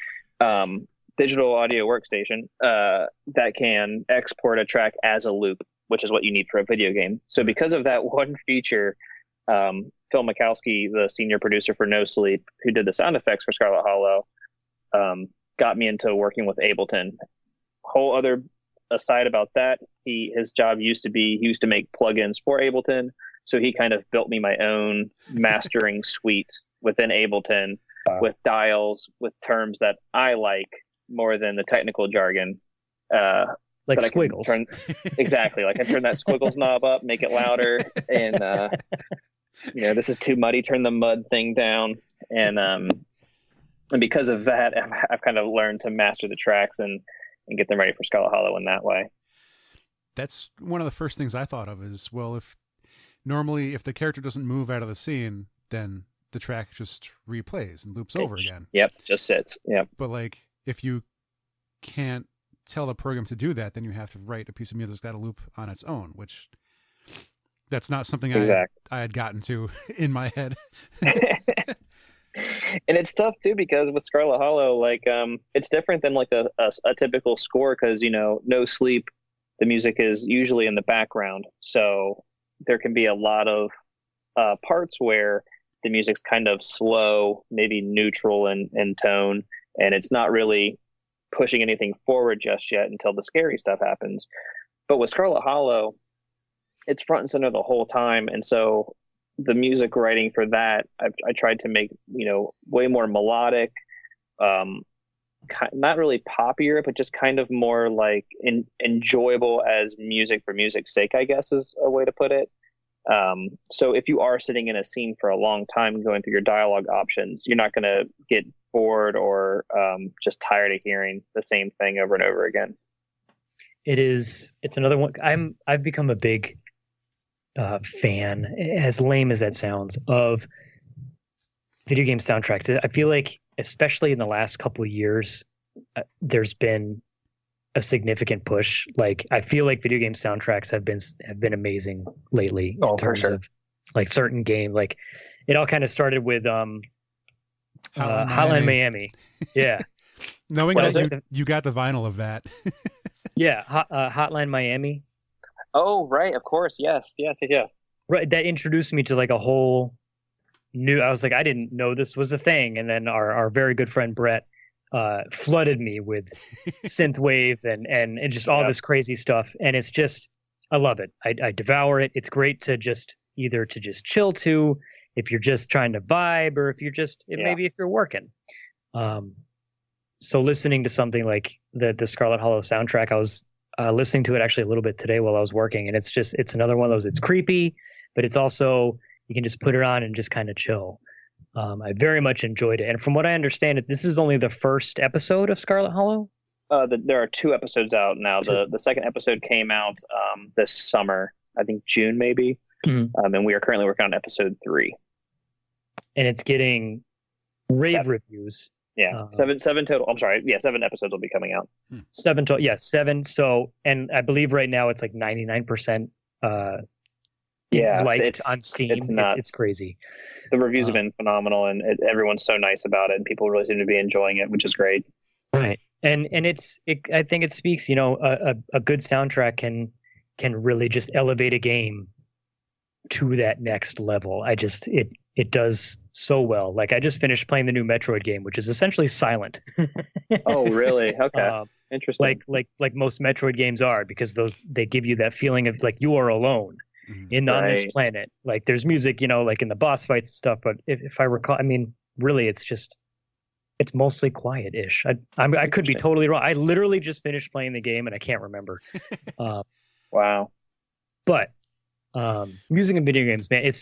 Digital audio workstation that can export a track as a loop, which is what you need for a video game. So because of that one feature, Phil Mikowski, the senior producer for NoSleep, who did the sound effects for Scarlet Hollow, got me into working with Ableton. Whole other aside about that, his job he used to make plugins for Ableton, so he kind of built me my own mastering suite within Ableton with dials, with terms that I like more than the technical jargon. Like squiggles. Exactly. Like I turn that squiggles knob up, make it louder, and this is too muddy, turn the mud thing down. And because of that, I've kind of learned to master the tracks and get them ready for Scarlet Hollow in that way. That's one of the first things I thought of is, well, if the character doesn't move out of the scene, then the track just replays and loops over again. Yep, just sits. Yep. But like, if you can't tell the program to do that, then you have to write a piece of music that's got a loop on its own, which that's not something I had gotten to in my head. And it's tough too, because with Scarlet Hollow, like it's different than like a typical score, because No Sleep, the music is usually in the background, so there can be a lot of parts where the music's kind of slow, maybe neutral in tone, and it's not really pushing anything forward just yet until the scary stuff happens. But with Scarlet Hollow, it's front and center the whole time, and so the music writing for that, I tried to make way more melodic, not really poppier, but just kind of more like enjoyable as music for music's sake, I guess is a way to put it. So if you are sitting in a scene for a long time going through your dialogue options, you're not going to get bored or just tired of hearing the same thing over and over again. It's another one. I've become a big fan, as lame as that sounds, of video game soundtracks. I feel like, especially in the last couple of years, there's been a significant push. Like, I feel like video game soundtracks have been amazing lately in terms of like certain game. Like, it all kind of started with Hotline Miami. Yeah. Knowing that you got the vinyl of that. Yeah, Hotline Miami. Oh, right, of course, yes. Right, that introduced me to like a whole new. I was like, I didn't know this was a thing, and then our very good friend Brett flooded me with synthwave and just all this crazy stuff, and it's just, I love it. I devour it. It's great to just chill to, if you're just trying to vibe, or if you're just maybe if you're working. So listening to something like the Scarlet Hollow soundtrack, I was listening to it actually a little bit today while I was working, and it's another one of those. It's creepy, but it's also, you can just put it on and just kind of chill. I very much enjoyed it, and from what I understand, this is only the first episode of Scarlet Hollow. There are 2 episodes out now. The second episode came out this summer, I think June maybe, and we are currently working on episode 3. And it's getting rave reviews. Yeah, 7 total. I'm sorry. Yeah, 7 episodes will be coming out. 7 total. Yeah, 7. So, and I believe right now it's like 99% liked on Steam. It's crazy. The reviews have been phenomenal, and everyone's so nice about it, and people really seem to be enjoying it, which is great. Right. And I think it speaks, a good soundtrack can really just elevate a game to that next level. It does so well. Like I just finished playing the new Metroid game, which is essentially silent. Oh, really? Okay. Interesting. Like most Metroid games are, because they give you that feeling of like you are alone on this planet. Like there's music, like in the boss fights and stuff. But if I recall, I mean, really, it's mostly quiet-ish. I could be totally wrong. I literally just finished playing the game and I can't remember. Wow. But music in video games, man, it's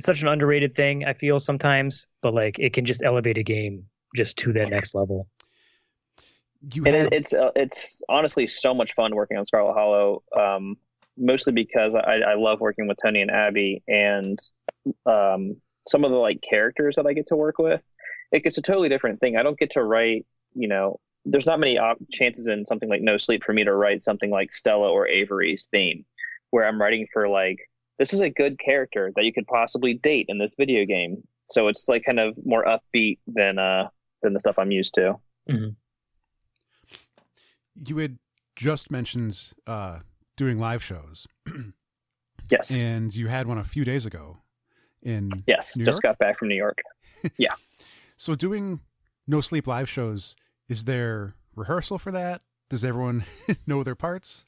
such an underrated thing, I feel sometimes, but like it can just elevate a game just to that next level. It's honestly so much fun working on Scarlet Hollow, mostly because I love working with Tony and Abby, and some of the like characters that I get to work with. It's a totally different thing. I don't get to write, there's not many chances in something like NoSleep for me to write something like Stella or Avery's theme, where I'm writing for like, this is a good character that you could possibly date in this video game. So it's like kind of more upbeat than the stuff I'm used to. Mm-hmm. You had just mentioned doing live shows. Yes. And you had one a few days ago in New just York? Got back from New York. Yeah. So doing NoSleep live shows, is there rehearsal for that? Does everyone know their parts?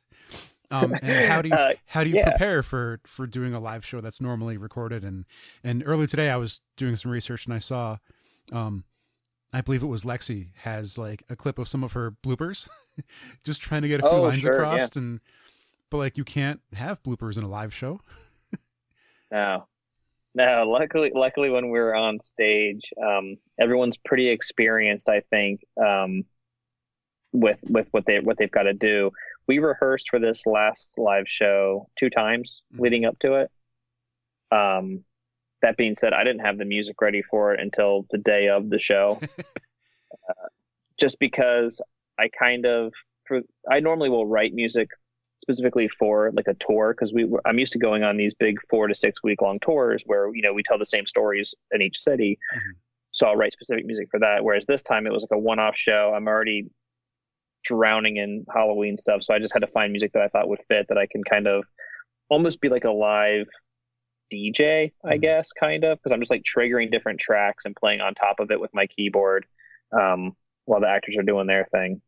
And how do you prepare for doing a live show that's normally recorded? And earlier today I was doing some research and I saw, I believe it was Lexi has like a clip of some of her bloopers, just trying to get a few lines across. Yeah. But like you can't have bloopers in a live show. No. Luckily when we're on stage, everyone's pretty experienced, I think, with what they've got to do. We rehearsed for this last live show 2 times leading up to it. That being said, I didn't have the music ready for it until the day of the show, just because I normally will write music specifically for like a tour, because I'm used to going on these big 4 to 6 week long tours where we tell the same stories in each city. So I'll write specific music for that. Whereas this time it was like a one-off show. I'm already drowning in Halloween stuff, so I just had to find music that I thought would fit, that I can kind of almost be like a live DJ, I guess, kind of, because I'm just like triggering different tracks and playing on top of it with my keyboard while the actors are doing their thing.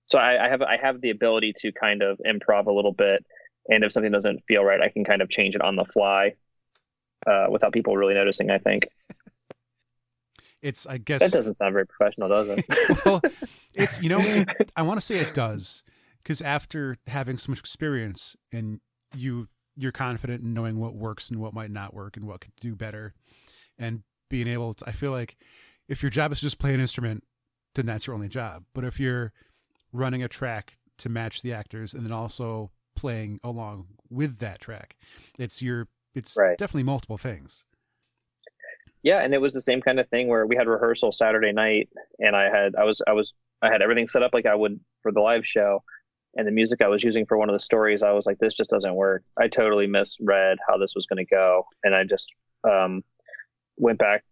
So I have the ability to kind of improv a little bit, and if something doesn't feel right, I can kind of change it on the fly without people really noticing, I think. I guess that doesn't sound very professional, does it? Well, it's I want to say it does, because after having so much experience and you're confident in knowing what works and what might not work and what could do better, and being able to, I feel like if your job is just play an instrument, then that's your only job. But if you're running a track to match the actors and then also playing along with that track, it's right. Definitely multiple things. Yeah, and it was the same kind of thing where we had rehearsal Saturday night, and I had everything set up like I would for the live show, and the music I was using for one of the stories, I was like, this just doesn't work. I totally misread how this was going to go, and I just went back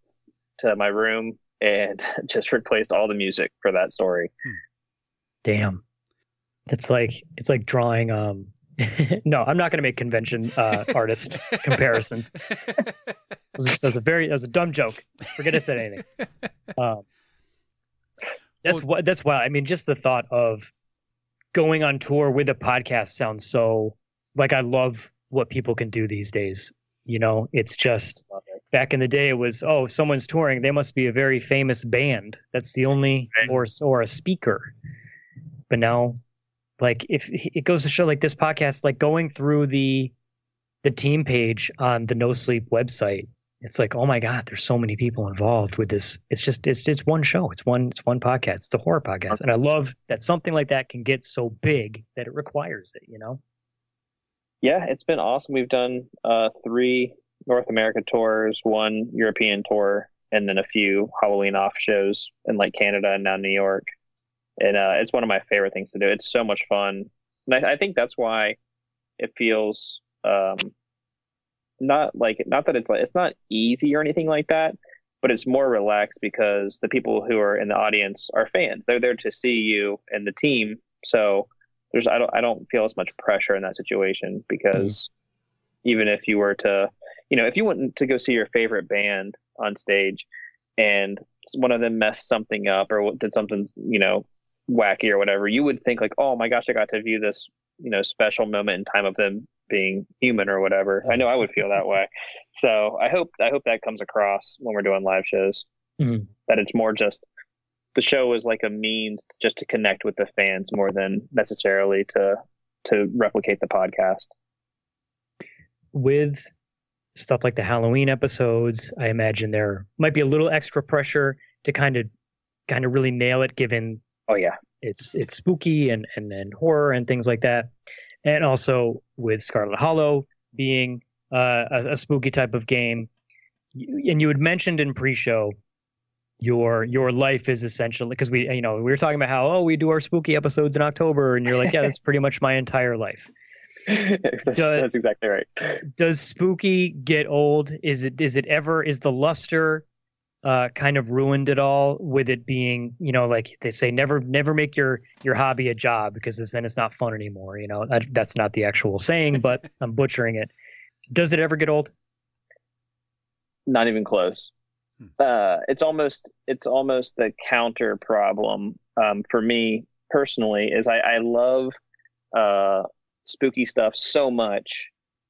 to my room and just replaced all the music for that story. Damn, it's like drawing. No, I'm not going to make convention artist comparisons. That was a dumb joke. Forget I said anything. That's why. I mean, just the thought of going on tour with a podcast sounds so like, I love what people can do these days. It's just, back in the day it was, oh, someone's touring, they must be a very famous band. That's the only, or a speaker. But now, like, if it goes to show, like, this podcast, like going through the team page on the NoSleep website, it's like, oh my God, there's so many people involved with this. It's just one show. It's one podcast. It's a horror podcast. And I love that something like that can get so big that it requires it, Yeah, it's been awesome. We've done 3 North America tours, 1 European tour, and then a few Halloween off shows in like Canada and now New York. And it's one of my favorite things to do. It's so much fun. And I think that's why it feels not that it's not easy or anything like that, but it's more relaxed because the people who are in the audience are fans. They're there to see you and the team. So I don't feel as much pressure in that situation, because even if you were to, if you went to go see your favorite band on stage and one of them messed something up or did something, wacky or whatever, you would think like, oh my gosh, I got to view this, special moment in time of them being human or whatever. I know I would feel that way. So I hope that comes across when we're doing live shows, that it's more just the show is like a means just to connect with the fans more than necessarily to replicate the podcast. With stuff like the Halloween episodes, I imagine there might be a little extra pressure to kind of really nail it, given it's spooky and horror and things like that. And also with Scarlet Hollow being a spooky type of game, and you had mentioned in pre-show your life is essentially, because we were talking about how we do our spooky episodes in October, and you're like, yeah, that's pretty much my entire life. That's exactly right. Does spooky get old? Is the luster kind of ruined at all with it being, like they say, never make your hobby a job, because then it's not fun anymore. That's not the actual saying, but I'm butchering it. Does it ever get old? Not even close. It's almost the counter problem for me personally. Is I love spooky stuff so much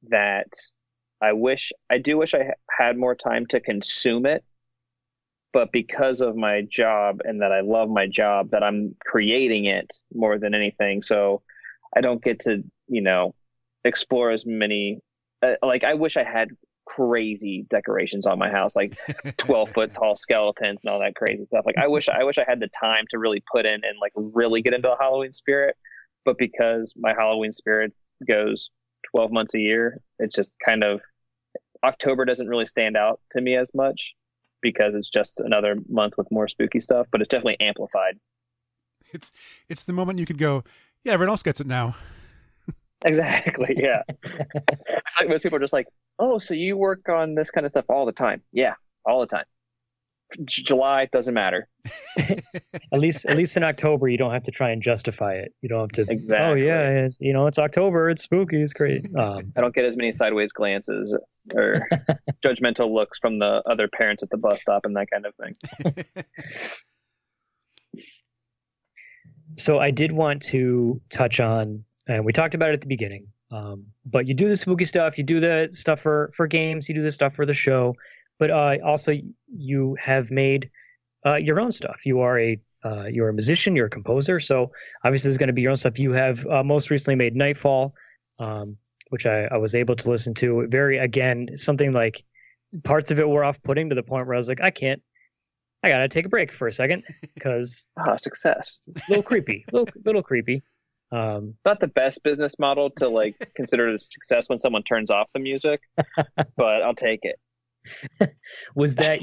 that I do wish I had more time to consume it, but because of my job and that I love my job, that I'm creating it more than anything. So I don't get to, explore as many, like I wish I had crazy decorations on my house, like 12-foot tall skeletons and all that crazy stuff. Like I wish I had the time to really put in and like really get into the Halloween spirit. But because my Halloween spirit goes 12 months a year, it's just kind of, October doesn't really stand out to me as much, because it's just another month with more spooky stuff, but it's definitely amplified. It's the moment you could go, yeah, everyone else gets it now. Exactly. Yeah. I feel like most people are just like, oh, so you work on this kind of stuff all the time? Yeah, all the time. July doesn't matter. At least in October, you don't have to try and justify it. You don't have to. Exactly. Oh yeah, it's October. It's spooky. It's great. I don't get as many sideways glances or judgmental looks from the other parents at the bus stop and that kind of thing. So I did want to touch on, and we talked about it at the beginning, but you do the spooky stuff. You do the stuff for games. You do the stuff for the show. But also, you have made your own stuff. You're a musician. You're a composer. So obviously, there's going to be your own stuff. You have most recently made Nightfall, which I was able to listen to. Something like parts of it were off-putting to the point where I was like, I gotta take a break for a second, because success. A little creepy. Little creepy. Not the best business model to like consider it a success when someone turns off the music, but I'll take it. Was that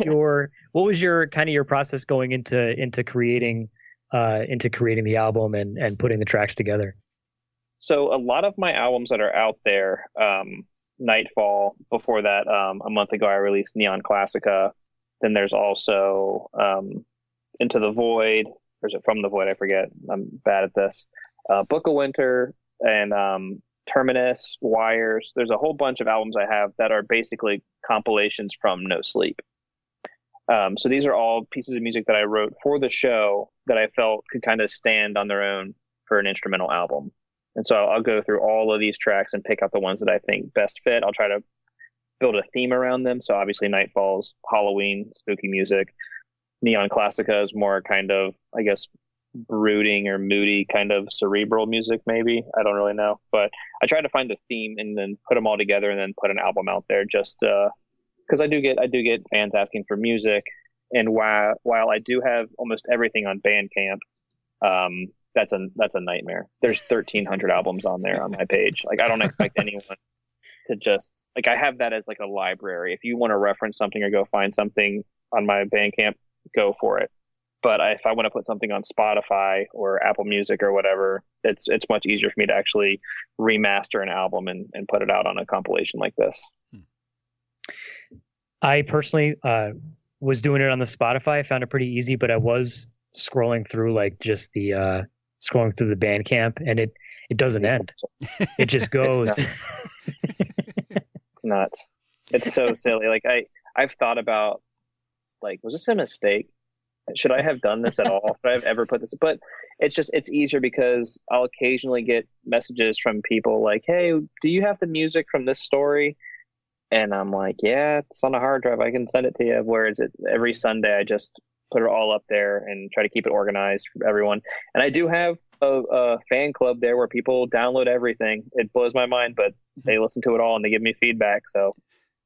what was your kind of your process going into creating the album and putting the tracks together? So a lot of my albums that are out there, Nightfall, before that, a month ago I released Neon Classica. Then there's also Into the Void, or is it From the Void? I forget. I'm bad at this. Book of Winter and Terminus, Wires. There's a whole bunch of albums I have that are basically compilations from NoSleep. So these are all pieces of music that I wrote for the show that I felt could kind of stand on their own for an instrumental album. And so I'll go through all of these tracks and pick out the ones that I think best fit. I'll try to build a theme around them. So obviously Nightfall's Halloween, spooky music. Neon Classica is more kind of, I guess, brooding or moody kind of cerebral music, maybe. I don't really know, but I try to find a theme and then put them all together and then put an album out there, just because I do get fans asking for music. And while I do have almost everything on Bandcamp, that's a nightmare. There's 1,300 albums on there on my page. Like, I don't expect anyone to just, like, I have that as like a library. If you want to reference something or go find something on my Bandcamp, go for it. But if I want to put something on Spotify or Apple Music or whatever, it's much easier for me to actually remaster an album and put it out on a compilation like this. I personally was doing it on the Spotify. I found it pretty easy, but I was scrolling through like just the scrolling through the Bandcamp, and it doesn't end. It just goes. It's nuts. It's so silly. Like I've thought about, like, was this a mistake? Should I have done this at all? Should I have ever put this? But it's easier because I'll occasionally get messages from people like, hey, do you have the music from this story? And I'm like, yeah, it's on a hard drive. I can send it to you. Whereas every Sunday, I just put it all up there and try to keep it organized for everyone. And I do have a fan club there where people download everything. It blows my mind, but they listen to it all and they give me feedback. So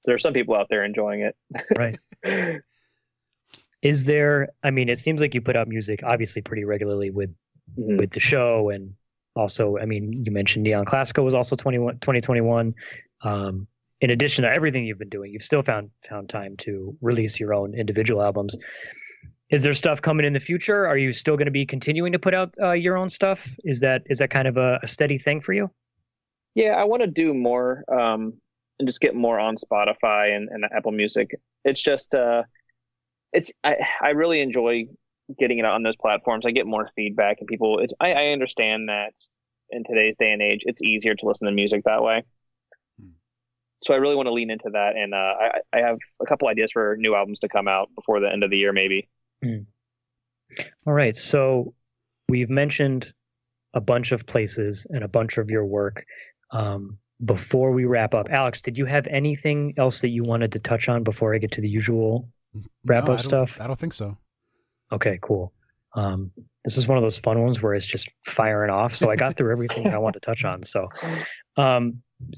there are some people out there enjoying it. Right. Is there, I mean, it seems like you put out music obviously pretty regularly with the show. And also, I mean, you mentioned Neon Classico was also 2021. In addition to everything you've been doing, you've still found time to release your own individual albums. Is there stuff coming in the future? Are you still going to be continuing to put out your own stuff? Is that kind of a steady thing for you? Yeah, I want to do more and just get more on Spotify and Apple Music. It's just I really enjoy getting it on those platforms. I get more feedback and people. I understand that in today's day and age, it's easier to listen to music that way. So I really want to lean into that, and I have a couple ideas for new albums to come out before the end of the year, maybe. All right, so we've mentioned a bunch of places and a bunch of your work. Before we wrap up, Alex, did you have anything else that you wanted to touch on before I get to the usual wrap-up stuff? I don't think so. Okay, cool. This is one of those fun ones where it's just firing off. So I got through everything I want to touch on. So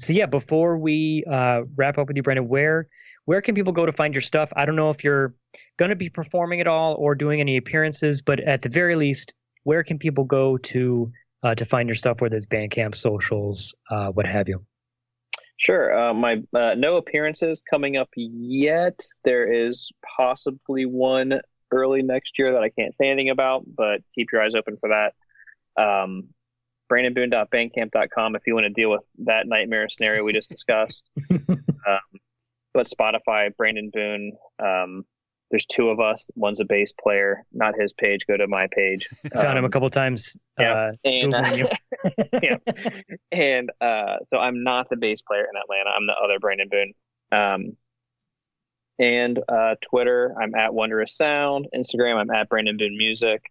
yeah, before we wrap up with you, Brandon, where can people go to find your stuff? I don't know if you're going to be performing at all or doing any appearances, but at the very least, where can people go to find your stuff, whether it's Bandcamp, socials, what have you? Sure. My no appearances coming up yet. There is possibly one early next year that I can't say anything about, but keep your eyes open for that. BrandonBoone.bandcamp.com if you want to deal with that nightmare scenario we just discussed. But Spotify, Brandon Boone. There's two of us. One's a bass player, not his page. Go to my page. Found him a couple times. Yeah. Yeah. And so I'm not the bass player in Atlanta. I'm the other Brandon Boone. And Twitter, I'm at Wondrous Sound. Instagram, I'm at Brandon Boone Music.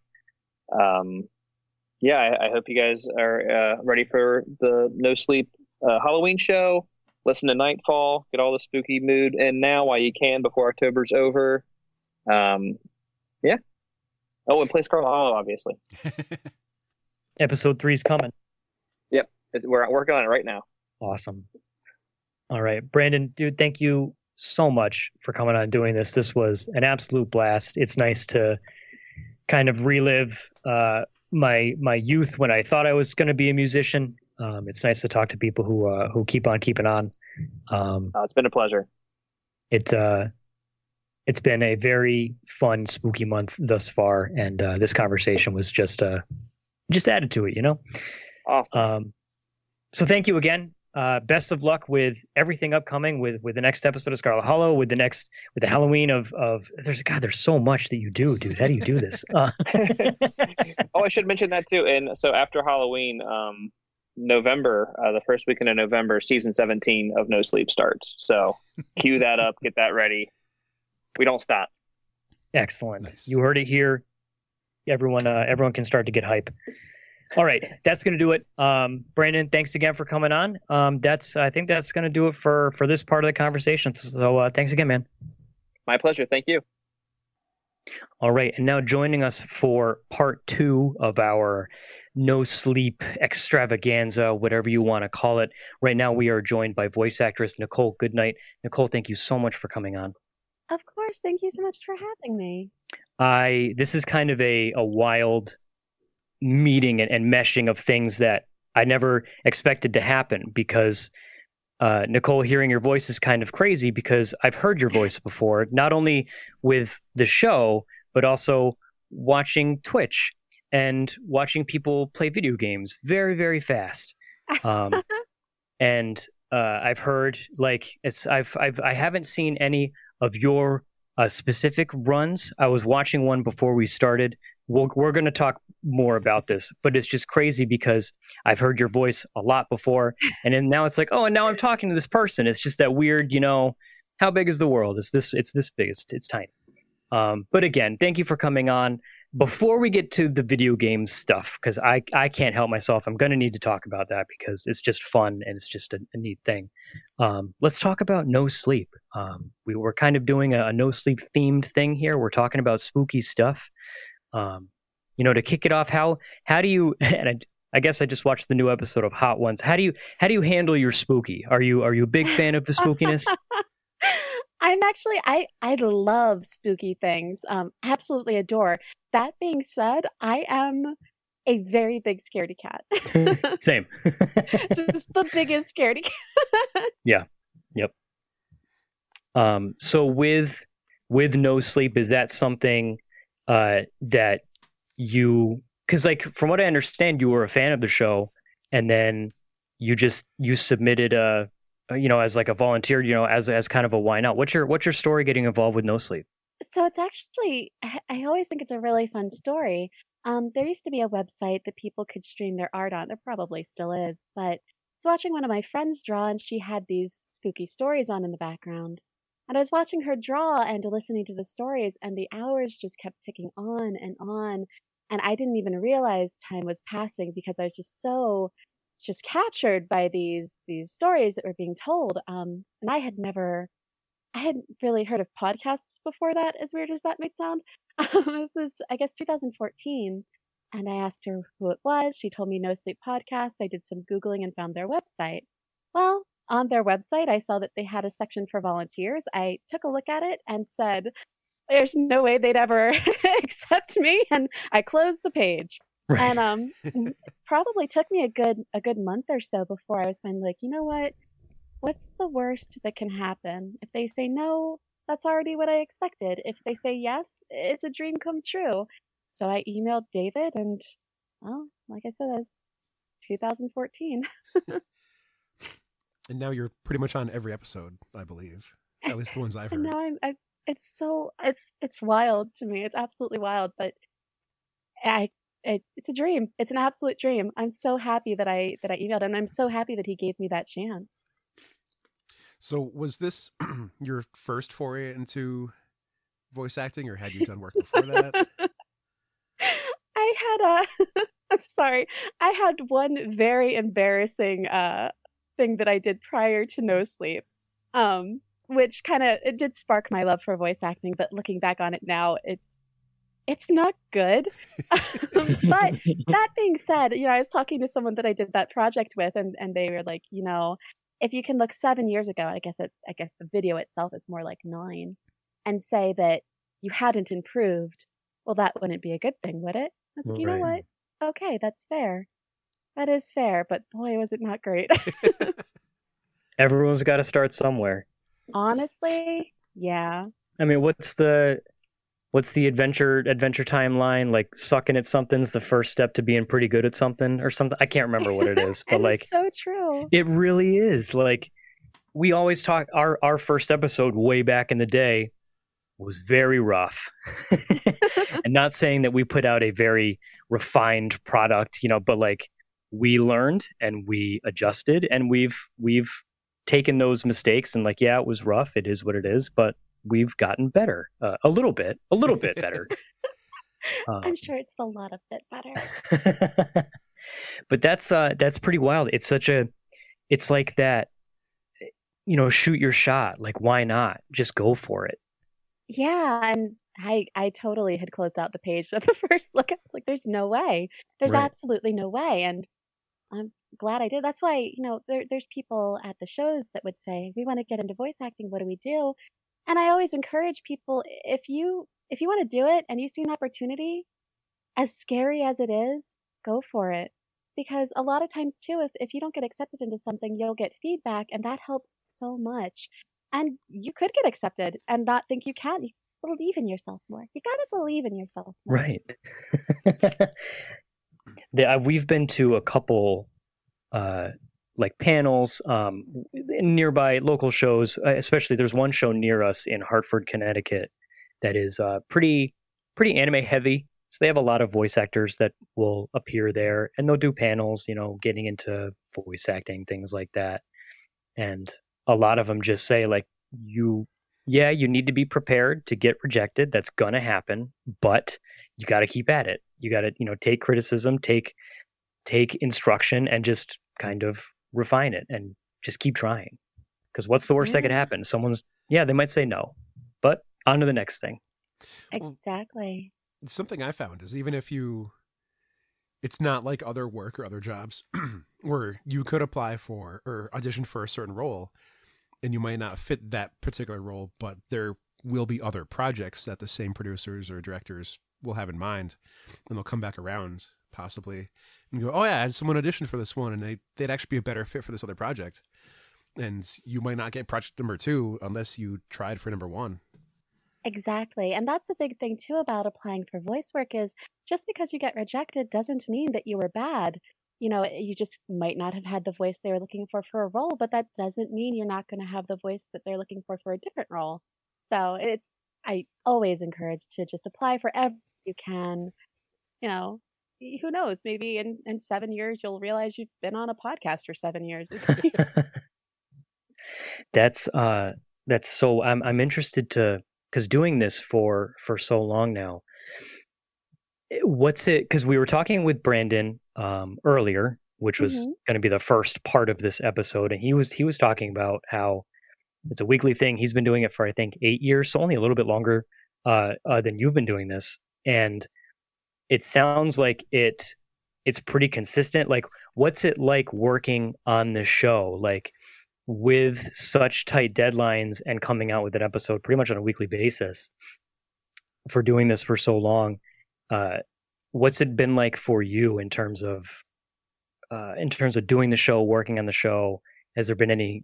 Yeah, I hope you guys are ready for the NoSleep Halloween show. Listen to Nightfall. Get all the spooky mood in now while you can before October's over. Yeah. Oh, and play Scarlet, obviously. Episode 3 is coming. Yep. We're working on it right now. Awesome. All right. Brandon, dude, thank you so much for coming on and doing this. This was an absolute blast. It's nice to kind of relive my youth when I thought I was going to be a musician. It's nice to talk to people who keep on keeping on. It's been a pleasure. It's been a very fun, spooky month thus far, and this conversation was just added to it, you know? Awesome. So thank you again. Best of luck with everything upcoming with the next episode of Scarlet Hollow, with the Halloween of there's so much that you do, dude. How do you do this? Oh, I should mention that too. And so after Halloween, November, the first weekend of November, season 17 of NoSleep starts. So cue that up, get that ready. We don't stop. Think Nice. You heard it here. Everyone can start to get hype. All right, that's going to do it. Brandon, thanks again for coming on. I think that's going to do it for this part of the conversation. So thanks again, man. My pleasure. Thank you. All right, and now joining us for part 2 of our NoSleep extravaganza, whatever you want to call it. Right now, we are joined by voice actress Nicole Goodnight. Nicole, thank you so much for coming on. Of course. Thank you so much for having me. This is kind of a wild meeting and meshing of things that I never expected to happen, because Nicole, hearing your voice is kind of crazy because I've heard your voice before, not only with the show, but also watching Twitch and watching people play video games very, very fast. And I've heard, like, I haven't seen any of your specific runs. I was watching one before we started. We're going to talk more about this, but it's just crazy because I've heard your voice a lot before, and then now it's like, oh, and now I'm talking to this person. It's just that weird, how big is the world? It's this big. It's tiny. But again, thank you for coming on. Before we get to the video game stuff, because I can't help myself, I'm going to need to talk about that because it's just fun and it's just a neat thing. Let's talk about NoSleep. We were kind of doing a NoSleep themed thing here. We're talking about spooky stuff. To kick it off, how do you, and I guess I just watched the new episode of Hot Ones. How do you handle your spooky? Are you a big fan of the spookiness? I love spooky things. Absolutely adore. That being said, I am a very big scaredy cat. Same. Just the biggest scaredy cat. Yeah. Yep. So with NoSleep, is that something that you, because like from what I understand, you were a fan of the show, and then you submitted as like a volunteer, as kind of a why not? What's your story getting involved with NoSleep? So it's actually, I always think it's a really fun story. There used to be a website that people could stream their art on. There probably still is, but I was watching one of my friends draw, and she had these spooky stories on in the background. And I was watching her draw and listening to the stories, and the hours just kept ticking on. And I didn't even realize time was passing because I was just captured by these stories that were being told. And I hadn't really heard of podcasts before that, as weird as that might sound. This is, I guess, 2014. And I asked her who it was. She told me NoSleep Podcast. I did some Googling and found their website. Well, on their website, I saw that they had a section for volunteers. I took a look at it and said, there's no way they'd ever accept me. And I closed the page. Right. And probably took me a good month or so before I was finally like, you know what? What's the worst that can happen? If they say no, that's already what I expected. If they say yes, it's a dream come true. So I emailed David, and well, like I said, that's 2014. And now you're pretty much on every episode, I believe. At least the ones I've heard. And now it's wild to me. It's absolutely wild, but it's a dream. It's an absolute dream. I'm so happy that I emailed him. I'm so happy that he gave me that chance. So was this your first foray into voice acting, or had you done work before that? I'm sorry. I had one very embarrassing thing that I did prior to NoSleep, which it did spark my love for voice acting. But looking back on it now, it's not good. But that being said, I was talking to someone that I did that project with, and they were like, if you can look 7 years ago, I guess the video itself is more like 9, and say that you hadn't improved, well, that wouldn't be a good thing, would it? I was like, you know what? Okay, that's fair. That is fair, but boy, was it not great. Everyone's got to start somewhere. Honestly, yeah. I mean, what's the adventure timeline? Like, sucking at something's the first step to being pretty good at something or something. I can't remember what it is, but it's so true. It really is. Like, we always talk, our first episode way back in the day was very rough. And not saying that we put out a very refined product, but like, we learned and we adjusted, and we've taken those mistakes and like, yeah, it was rough. It is what it is, but we've gotten better, a little bit better. I'm sure it's a lot of bit better. But that's pretty wild. It's like that, shoot your shot. Like, why not? Just go for it. Yeah, and I totally had closed out the page at the first look. I was like, there's no way. There's absolutely no way. And I'm glad I did. That's why, there's people at the shows that would say, we want to get into voice acting. What do we do? And I always encourage people, if you want to do it and you see an opportunity, as scary as it is, go for it. Because a lot of times too, if you don't get accepted into something, you'll get feedback, and that helps so much. And you could get accepted and not think you can. You believe in yourself more. You got to believe in yourself more. Right. We've been to a couple like panels in nearby local shows, especially there's one show near us in Hartford, Connecticut, that is pretty anime heavy. So they have a lot of voice actors that will appear there, and they'll do panels, getting into voice acting, things like that. And a lot of them just say like, you need to be prepared to get rejected. That's gonna happen, but you got to keep at it. You got to, take criticism, take instruction, and just kind of refine it and just keep trying. Because what's the worst that could happen? They might say no, but on to the next thing. Exactly. Something I found is even if it's not like other work or other jobs where you could apply for or audition for a certain role and you might not fit that particular role, but there will be other projects that the same producers or directors will have in mind, and they'll come back around possibly and go, oh yeah, I had someone audition for this one and they'd actually be a better fit for this other project. And you might not get project number 2 unless you tried for number 1. Exactly. And that's a big thing too about applying for voice work is just because you get rejected doesn't mean that you were bad. You just might not have had the voice they were looking for a role, but that doesn't mean you're not going to have the voice that they're looking for a different role. So I always encourage to just apply for everything you can. Who knows? Maybe in 7 years, you'll realize you've been on a podcast for 7 years. That's so, I'm interested because doing this for so long now, what's it, because we were talking with Brandon earlier, which was going to be the first part of this episode, and he was talking about how it's a weekly thing. He's been doing it for I think 8 years, so only a little bit longer than you've been doing this, and it sounds like it's pretty consistent. Like, what's it like working on this show, like with such tight deadlines and coming out with an episode pretty much on a weekly basis for doing this for so long? What's it been like for you in terms of doing the show, working on the show? Has there been any,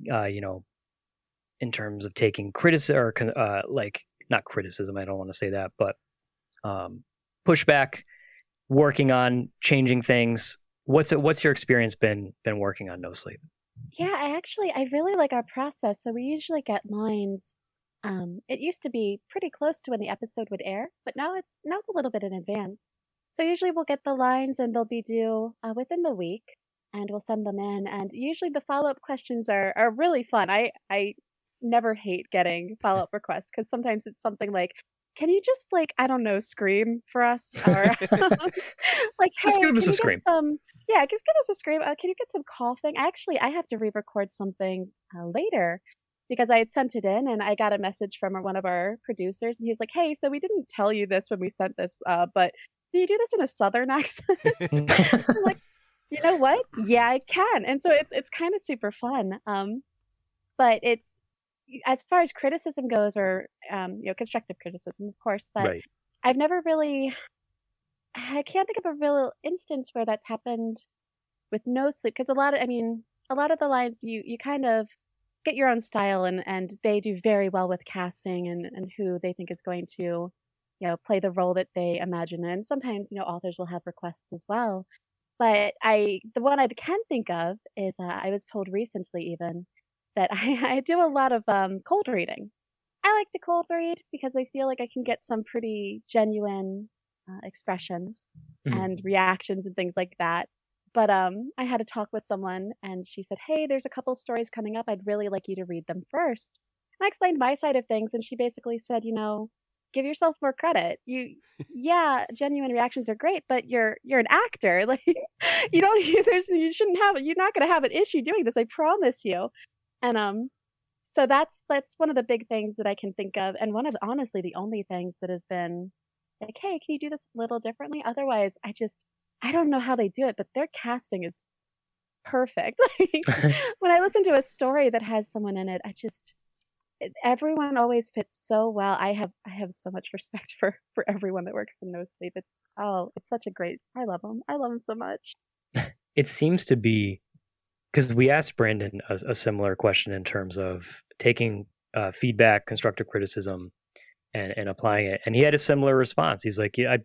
in terms of taking criticism or like not criticism, I don't want to say that, but pushback, working on changing things? What's your experience been working on NoSleep? Yeah, I really like our process. So we usually get lines. It used to be pretty close to when the episode would air, but now it's a little bit in advance. So usually we'll get the lines and they'll be due within the week, and we'll send them in. And usually the follow-up questions are really fun. I never hate getting follow-up requests because sometimes it's something like, can you just I don't know, scream for us, or like, hey, just give us a scream. Just give us a scream. Can you get some coughing? I have to re-record something later because I had sent it in and I got a message from one of our producers and he's like, hey, so we didn't tell you this when we sent this, but can you do this in a Southern accent? I'm like, you know what? Yeah, I can. And so it's kind of super fun. But it's, as far as criticism goes, or constructive criticism, of course, but right. I can't think of a real instance where that's happened with NoSleep, because a lot of the lines you kind of get your own style, and they do very well with casting and who they think is going to play the role that they imagine. And sometimes authors will have requests as well, but the one I can think of is I was told recently even that I do a lot of cold reading. I like to cold read because I feel like I can get some pretty genuine expressions and reactions and things like that. But I had a talk with someone and she said, hey, there's a couple stories coming up. I'd really like you to read them first. And I explained my side of things and she basically said, give yourself more credit. Genuine reactions are great, but you're an actor. Like you're not going to have an issue doing this. I promise you. And so that's one of the big things that I can think of, and one of honestly the only things that has been like, hey, can you do this a little differently? Otherwise, I don't know how they do it, but their casting is perfect. Like, when I listen to a story that has someone in it, everyone always fits so well. I have so much respect for everyone that works in NoSleep. It's such a great. I love them so much. It seems to be, because we asked Brandon a similar question in terms of taking feedback, constructive criticism, and applying it, and he had a similar response. He's like, it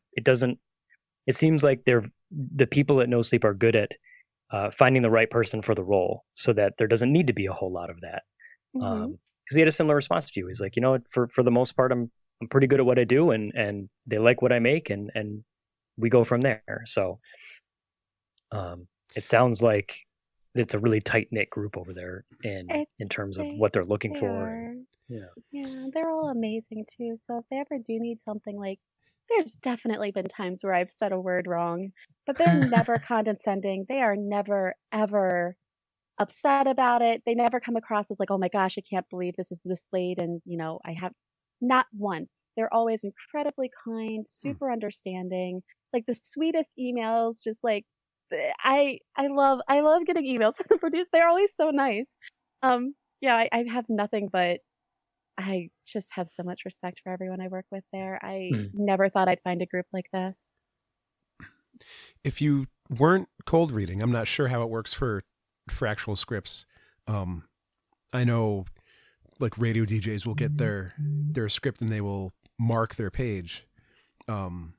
seems like the people at NoSleep are good at finding the right person for the role, so that there doesn't need to be a whole lot of that. Because he had a similar response to you. He's like, for the most part, I'm pretty good at what I do, and they like what I make, and we go from there. So it sounds like it's a really tight knit group over there in terms of what they're looking for. And, yeah, they're all amazing too. So if they ever do need something, like, there's definitely been times where I've said a word wrong, but they're never condescending. They are never ever upset about it. They never come across as like, oh my gosh, I can't believe this is this late, and I have, not once. They're always incredibly kind, super understanding, like the sweetest emails. Just like, I love getting emails from the producers. They're always so nice. Yeah, I have nothing but, I just have so much respect for everyone I work with there. I never thought I'd find a group like this. If you weren't cold reading, I'm not sure how it works for actual scripts. I know like radio DJs will get their script and they will mark their page so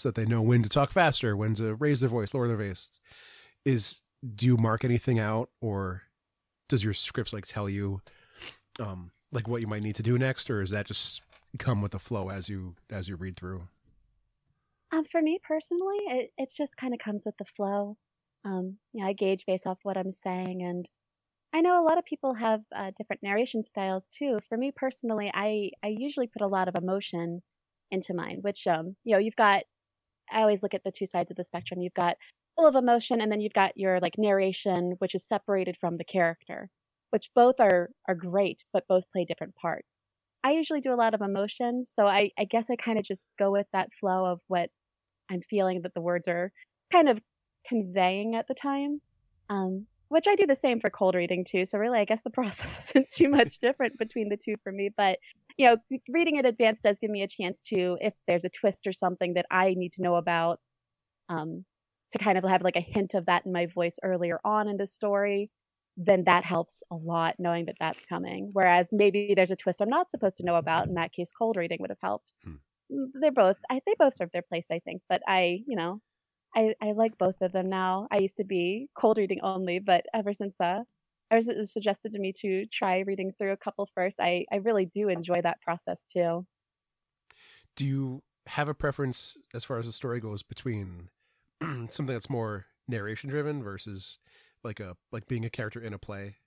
that they know when to talk faster, when to raise their voice, lower their voice. Do you mark anything out, or does your scripts like tell you like what you might need to do next, or does that just come with the flow as you read through? For me personally, it just kind of comes with the flow. I gauge based off what I'm saying, and I know a lot of people have different narration styles too. For me personally, I usually put a lot of emotion into mine, which you've got. I always look at the two sides of the spectrum. You've got full of emotion, and then you've got your like narration, which is separated from the character, which both are great, but both play different parts. I usually do a lot of emotion, so I guess I kind of just go with that flow of what I'm feeling that the words are kind of conveying at the time, which I do the same for cold reading too. So really, I guess the process isn't too much different between the two for me. But reading in advance does give me a chance to, if there's a twist or something that I need to know about, to kind of have like a hint of that in my voice earlier on in the story, then that helps a lot, knowing that that's coming. Whereas maybe there's a twist I'm not supposed to know about. In that case, cold reading would have helped. They both serve their place, I think. But I like both of them now. I used to be cold reading only, but ever since it was suggested to me to try reading through a couple first, I really do enjoy that process too. Do you have a preference as far as the story goes between something that's more narration driven versus like being a character in a play?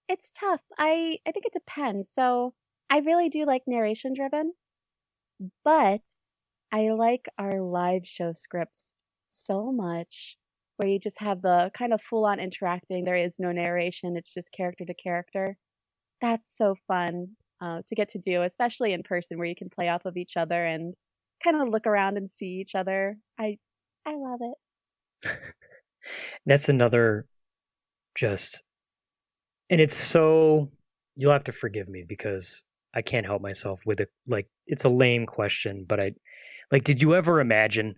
It's tough. I think it depends. So I really do like narration driven, but I like our live show scripts so much, where you just have the kind of full on interacting. There is no narration. It's just character to character. That's so fun to get to do, especially in person, where you can play off of each other and kind of look around and see each other. I love it. That's another and it's so, you'll have to forgive me because I can't help myself with it. Like, it's a lame question, but did you ever imagine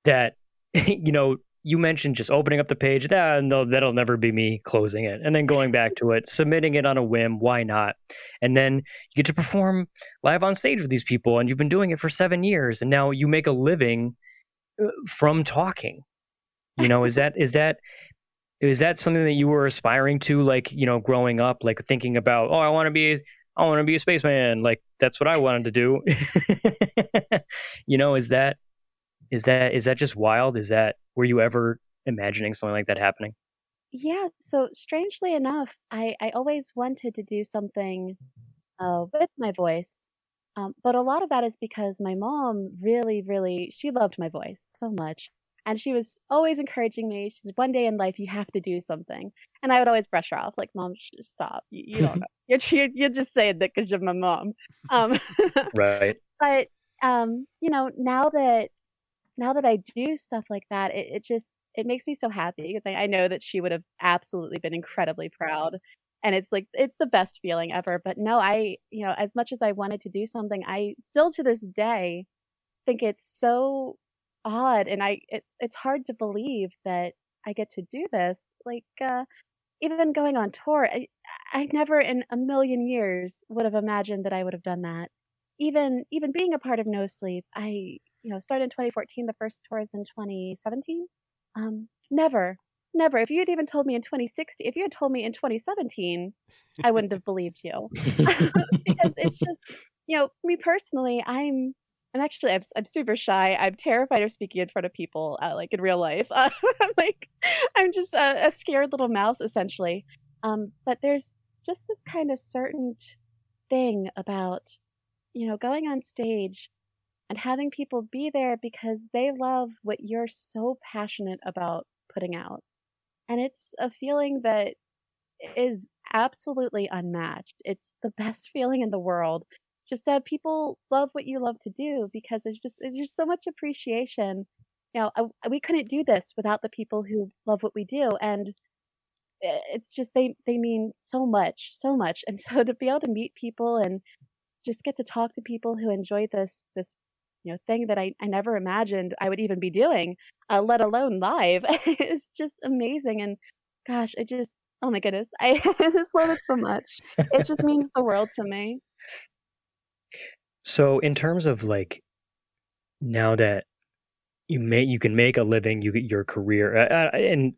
that, you mentioned just opening up the page, no, that'll never be me closing it, and then going back to it, submitting it on a whim, why not? And then you get to perform live on stage with these people, and you've been doing it for 7 years, and now you make a living from talking. Is that something that you were aspiring to, like, growing up, like thinking about, I want to be a spaceman, like that's what I wanted to do? Is that just wild? Were you ever imagining something like that happening? Yeah, so strangely enough, I always wanted to do something with my voice. But a lot of that is because my mom really, really, she loved my voice so much. And she was always encouraging me. She said, one day in life, you have to do something. And I would always brush her off, like, Mom, stop. You don't know. You're just saying that because you're my mom. Right. But, now that I do stuff like that, it makes me so happy, because I know that she would have absolutely been incredibly proud. And it's the best feeling ever. But no, as much as I wanted to do something, I still to this day think it's so odd, and it's hard to believe that I get to do this. Like, even going on tour, I never in a million years would have imagined that I would have done that. Even being a part of NoSleep, I started in 2014. The first tour is in 2017. Never. If you had even told me in 2016, if you had told me in 2017, I wouldn't have believed you. Because Me personally, I'm super shy. I'm terrified of speaking in front of people, like in real life. Like I'm just a scared little mouse essentially. But there's just this kind of certain thing about, going on stage and having people be there because they love what you're so passionate about putting out. And it's a feeling that is absolutely unmatched. It's the best feeling in the world. Just that people love what you love to do because there's just so much appreciation. We couldn't do this without the people who love what we do, and it's just they mean so much, so much. And so to be able to meet people and just get to talk to people who enjoy this thing that I never imagined I would even be doing, let alone live, is just amazing. And gosh, oh my goodness, I just love it so much. It just means the world to me. So in terms of like, now that you can make a living, your career, and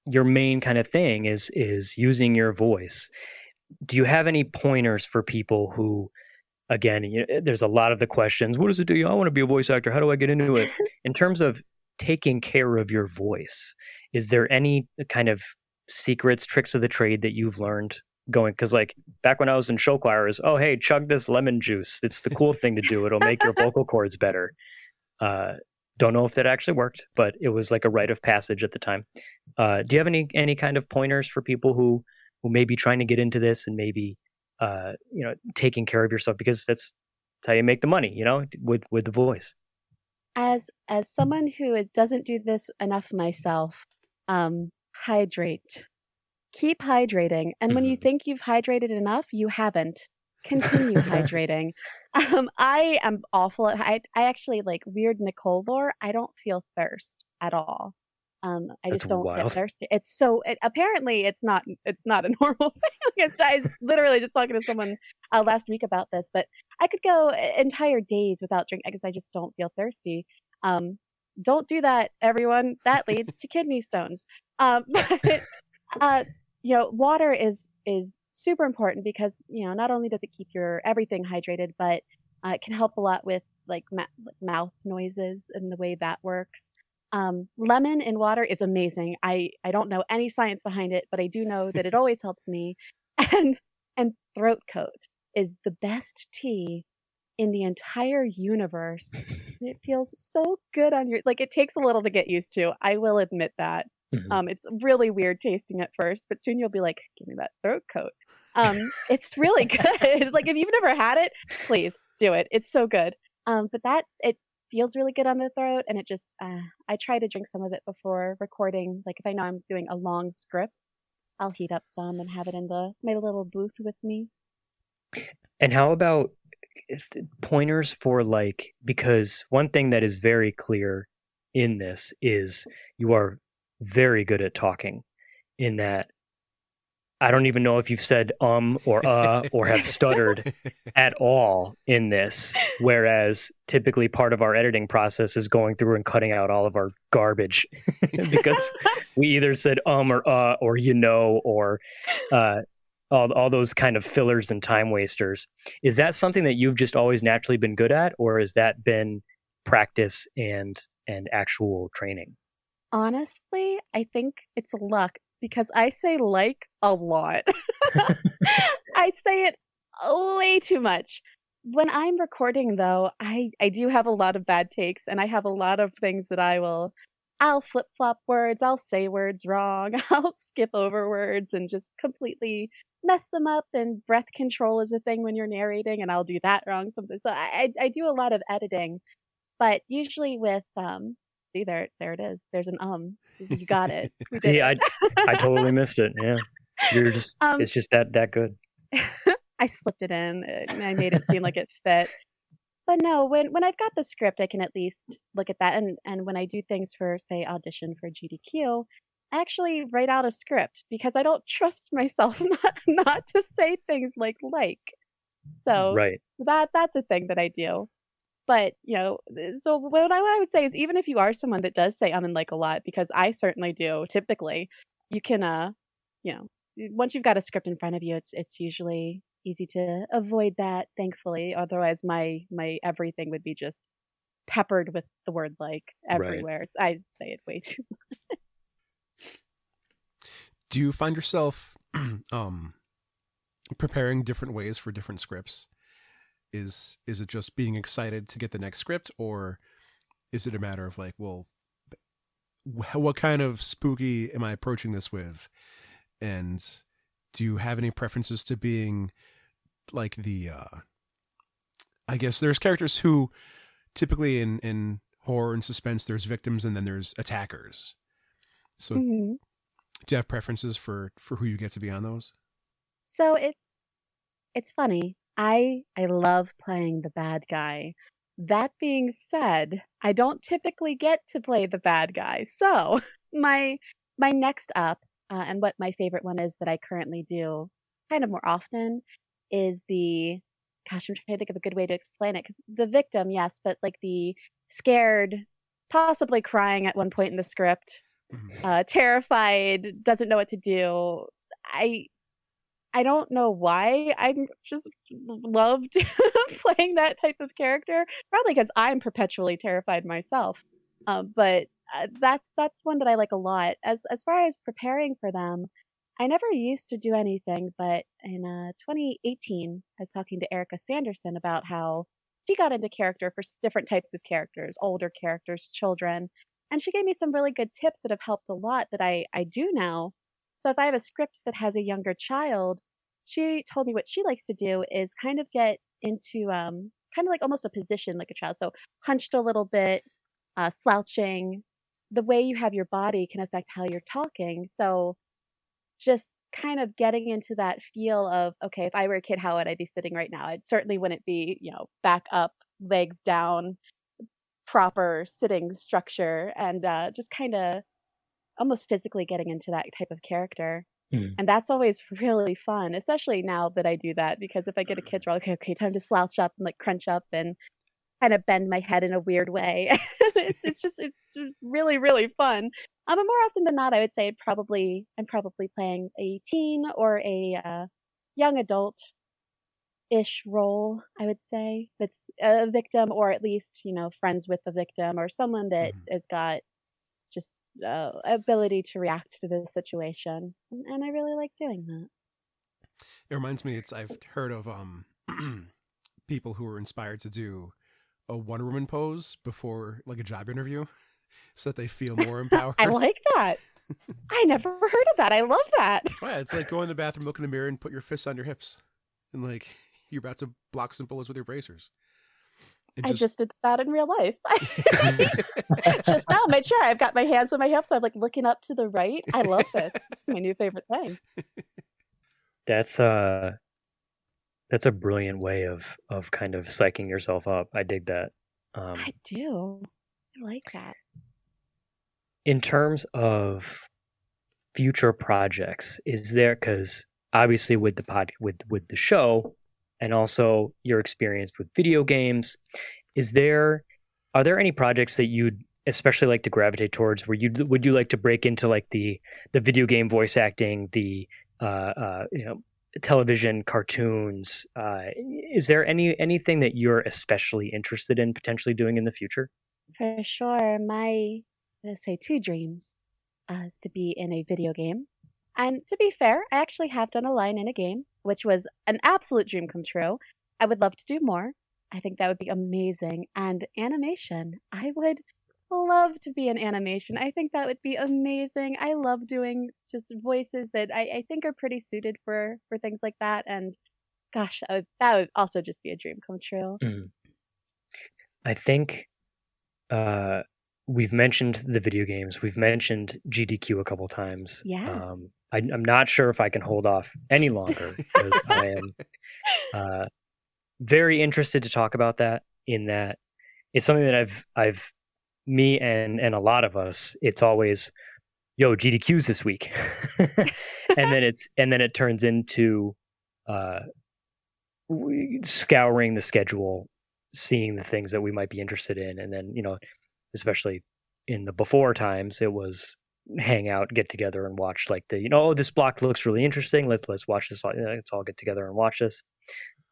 your main kind of thing is using your voice. Do you have any pointers for people who, again, there's a lot of the questions, what does it do? I want to be a voice actor. How do I get into it? In terms of taking care of your voice, is there any kind of secrets, tricks of the trade that you've learned going? Because like back when I was in show choir, is, oh, hey, chug this lemon juice. It's the cool thing to do. It'll make your vocal cords better. Don't know if that actually worked, but it was like a rite of passage at the time. Do you have any kind of pointers for people who may be trying to get into this and maybe taking care of yourself, because that's how you make the money, with the voice? As someone who doesn't do this enough myself, hydrate. Keep hydrating. And when you think you've hydrated enough, you haven't. Continue hydrating. I am awful at I actually, like, weird Nicole lore, I don't feel thirst at all. I That's just don't wild. get thirsty. Apparently it's not a normal thing. I was literally just talking to someone last week about this, but I could go entire days without drinking because I just don't feel thirsty. Don't do that, everyone. That leads to kidney stones. But water is super important because not only does it keep your everything hydrated, but it can help a lot with like mouth noises and the way that works. Lemon in water is amazing. I don't know any science behind it, but I do know that it always helps me. And throat coat is the best tea in the entire universe. It feels so good on your, like, it takes a little to get used to. I will admit that. It's really weird tasting at first, but soon you'll be like, give me that throat coat. It's really good. Like, if you've never had it, please do it. It's so good. But it feels really good on the throat, and it just, I try to drink some of it before recording. Like, if I know I'm doing a long script, I'll heat up some and have it in my little booth with me. And how about pointers for, like, because one thing that is very clear in this is you are very good at talking, in that I don't even know if you've said or or have stuttered at all in this, whereas typically part of our editing process is going through and cutting out all of our garbage because we either said or or all those kind of fillers and time wasters. Is that something that you've just always naturally been good at, or has that been practice and actual training? Honestly, I think it's luck because I say like a lot. I say it way too much. When I'm recording, though, I do have a lot of bad takes, and I have a lot of things that I'll flip-flop words, I'll say words wrong, I'll skip over words and just completely mess them up, and breath control is a thing when you're narrating, and I'll do that wrong sometimes. So I do a lot of editing, but usually with see, there it is. There's an You got it. See, I totally missed it. Yeah, you're just it's just that good. I slipped it in and I made it seem like it fit. But no, when I've got the script, I can at least look at that. And when I do things for, say, audition for Gdq, I actually write out a script because I don't trust myself not to say things like. So right. That's a thing that I do. But, so what I would say is, even if you are someone that does say and like a lot, because I certainly do, typically, you can, once you've got a script in front of you, it's usually easy to avoid that, thankfully. Otherwise, my everything would be just peppered with the word like everywhere. Right. I'd say it way too much. Do you find yourself preparing different ways for different scripts? Is it just being excited to get the next script, or is it a matter of like, well, what kind of spooky am I approaching this with? And do you have any preferences to being like the, I guess there's characters who typically in horror and suspense, there's victims and then there's attackers. So do you have preferences for who you get to be on those? So it's funny. I love playing the bad guy. That being said, I don't typically get to play the bad guy. So my next up, and what my favorite one is that I currently do kind of more often, is the, gosh, I'm trying to think of a good way to explain it, because the victim, yes, but like the scared, possibly crying at one point in the script, terrified, doesn't know what to do. I don't know why. I just loved playing that type of character. Probably because I'm perpetually terrified myself. But that's one that I like a lot. As far as preparing for them, I never used to do anything. But in 2018, I was talking to Erica Sanderson about how she got into character for different types of characters, older characters, children, and she gave me some really good tips that have helped a lot that I do now. So if I have a script that has a younger child, she told me what she likes to do is kind of get into kind of like almost a position like a child. So hunched a little bit, slouching. The way you have your body can affect how you're talking. So just kind of getting into that feel of, okay, if I were a kid, how would I be sitting right now? I certainly wouldn't be, back up, legs down, proper sitting structure, and just kind of almost physically getting into that type of character. And that's always really fun, especially now that I do that, because if I get a kid, we're like, okay, time to slouch up and like crunch up and kind of bend my head in a weird way. it's just really, really fun. But more often than not, I would say I'm probably playing a teen or a young adult-ish role, I would say, that's a victim, or at least, friends with the victim, or someone that has got just ability to react to the situation, and I really like doing that. It reminds me, I've heard of people who were inspired to do a Wonder Woman pose before like a job interview, so that they feel more empowered. I like that. I never heard of that. I love that. Yeah, it's like go in the bathroom, look in the mirror, and put your fists on your hips, and like you're about to block some bullets with your bracers. I just did that in real life. Just now, made sure I've got my hands on my hips. I'm like looking up to the right. I love this. This is my new favorite thing. That's a brilliant way of kind of psyching yourself up. I dig that. I do. I like that. In terms of future projects, is there, because obviously with the with the show, and also your experience with video games, are there any projects that you'd especially like to gravitate towards, where would you like to break into like the video game voice acting, the television cartoons? Is there anything that you're especially interested in potentially doing in the future? For sure. My, let's say, 2 dreams is to be in a video game. And to be fair, I actually have done a line in a game, which was an absolute dream come true. I would love to do more. I think that would be amazing. And animation. I would love to be in animation. I think that would be amazing. I love doing just voices that I think are pretty suited for things like that. And gosh, that would also just be a dream come true. I think we've mentioned the video games. We've mentioned GDQ a couple times. Yes. I'm not sure if I can hold off any longer, because I am very interested to talk about that. In that, it's something that I've me and a lot of us, it's always, yo, GDQ's this week, and then it turns into scouring the schedule, seeing the things that we might be interested in, and then especially in the before times, it was hang out, get together, and watch like oh, this block looks really interesting. Let's watch this. Let's all get together and watch this.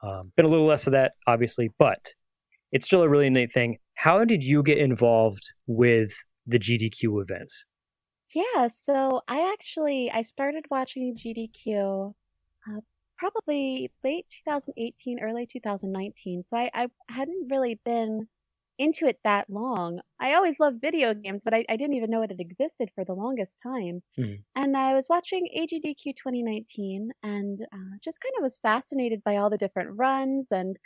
Been a little less of that, obviously, but it's still a really neat thing. How did you get involved with the Gdq events? Yeah, so I started watching GDQ probably late 2018, early 2019. So I hadn't really been into it that long. I always loved video games, but I didn't even know it had existed for the longest time. Mm. And I was watching AGDQ 2019 and just kind of was fascinated by all the different runs and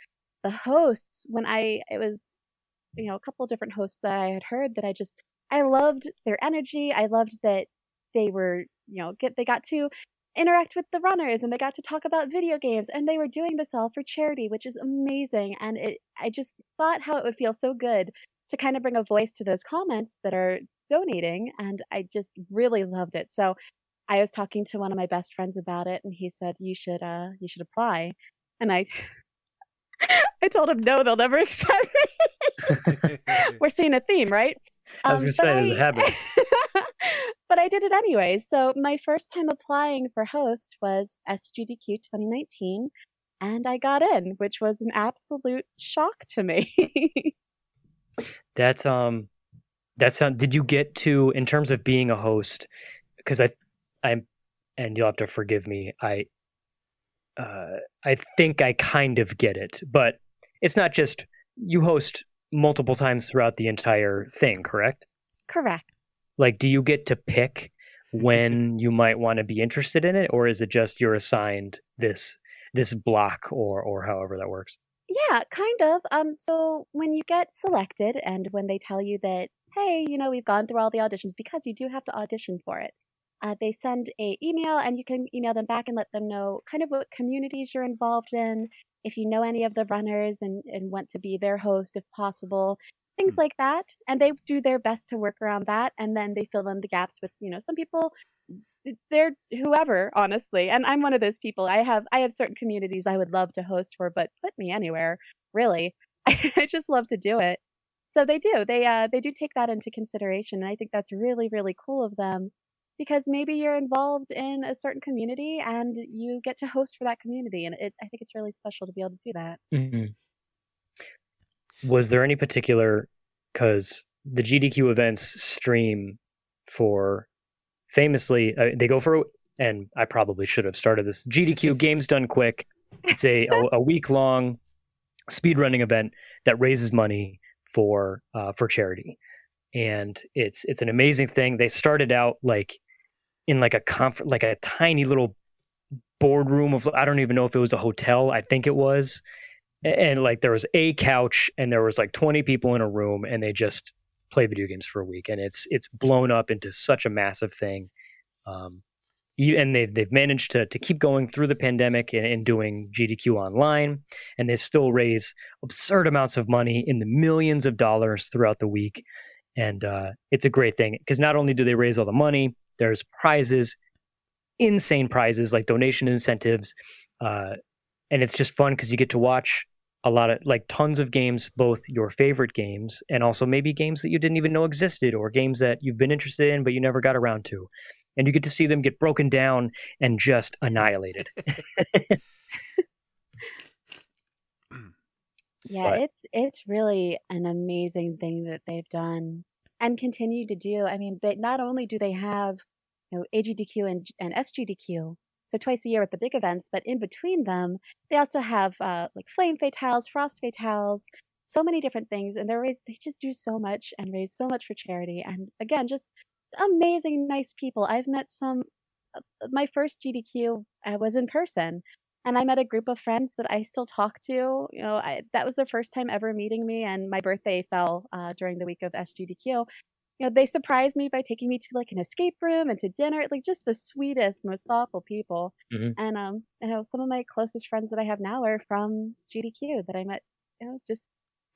the hosts. It was, a couple of different hosts that I had heard that I loved their energy. I loved that they were, they got to interact with the runners and they got to talk about video games and they were doing this all for charity, which is amazing. And I just thought how it would feel so good to kind of bring a voice to those comments that are donating. And I just really loved it. So I was talking to one of my best friends about it and he said, you should apply. And I told him, no, they'll never accept me. We're seeing a theme, right? I was going to say, there's a habit. But I did it anyway. So my first time applying for host was SGDQ 2019, and I got in, which was an absolute shock to me. Did you get to, in terms of being a host, because I'm, and you'll have to forgive me, I think I kind of get it, but it's not just you host multiple times throughout the entire thing, correct? Correct. Like, do you get to pick when you might want to be interested in it, or is it just you're assigned this block or however that works? Yeah, kind of. So when you get selected and when they tell you that, hey, we've gone through all the auditions, because you do have to audition for it. They send a email and you can email them back and let them know kind of what communities you're involved in, if you know any of the runners and want to be their host if possible, things like that. And they do their best to work around that. And then they fill in the gaps with, some people, they're whoever, honestly. And I'm one of those people. I have certain communities I would love to host for, but put me anywhere, really. I just love to do it. So they do. They do take that into consideration. And I think that's really, really cool of them. Because maybe you're involved in a certain community and you get to host for that community. And I think it's really special to be able to do that. Mm-hmm. Was there any particular, because the Gdq events stream for, famously, they go for, and I probably should have started this, Gdq Games Done Quick. It's a week-long speedrunning event that raises money for charity. And it's an amazing thing. They started out like in like a tiny little boardroom of, I don't even know if it was a hotel. I think it was. And like there was a couch and there was like 20 people in a room and they just play video games for a week. And it's blown up into such a massive thing. And they've managed to keep going through the pandemic and doing GDQ online, and they still raise absurd amounts of money in the millions of dollars throughout the week. And it's a great thing because not only do they raise all the money, there's prizes, insane prizes like donation incentives. And it's just fun because you get to watch a lot of like tons of games, both your favorite games and also maybe games that you didn't even know existed or games that you've been interested in, but you never got around to. And you get to see them get broken down and just annihilated. Yeah, but it's really an amazing thing that they've done and continue to do. I mean, they not only do they have, AGDQ and SGDQ, so twice a year at the big events, but in between them, they also have like Flame Fatales, Frost Fatales, so many different things, and they just do so much and raise so much for charity. And again, just amazing, nice people. I've met some. My first GDQ was in person. And I met a group of friends that I still talk to. That was their first time ever meeting me, and my birthday fell during the week of SGDQ. They surprised me by taking me to like an escape room and to dinner, like just the sweetest, most thoughtful people. Mm-hmm. And some of my closest friends that I have now are from GDQ that I met, just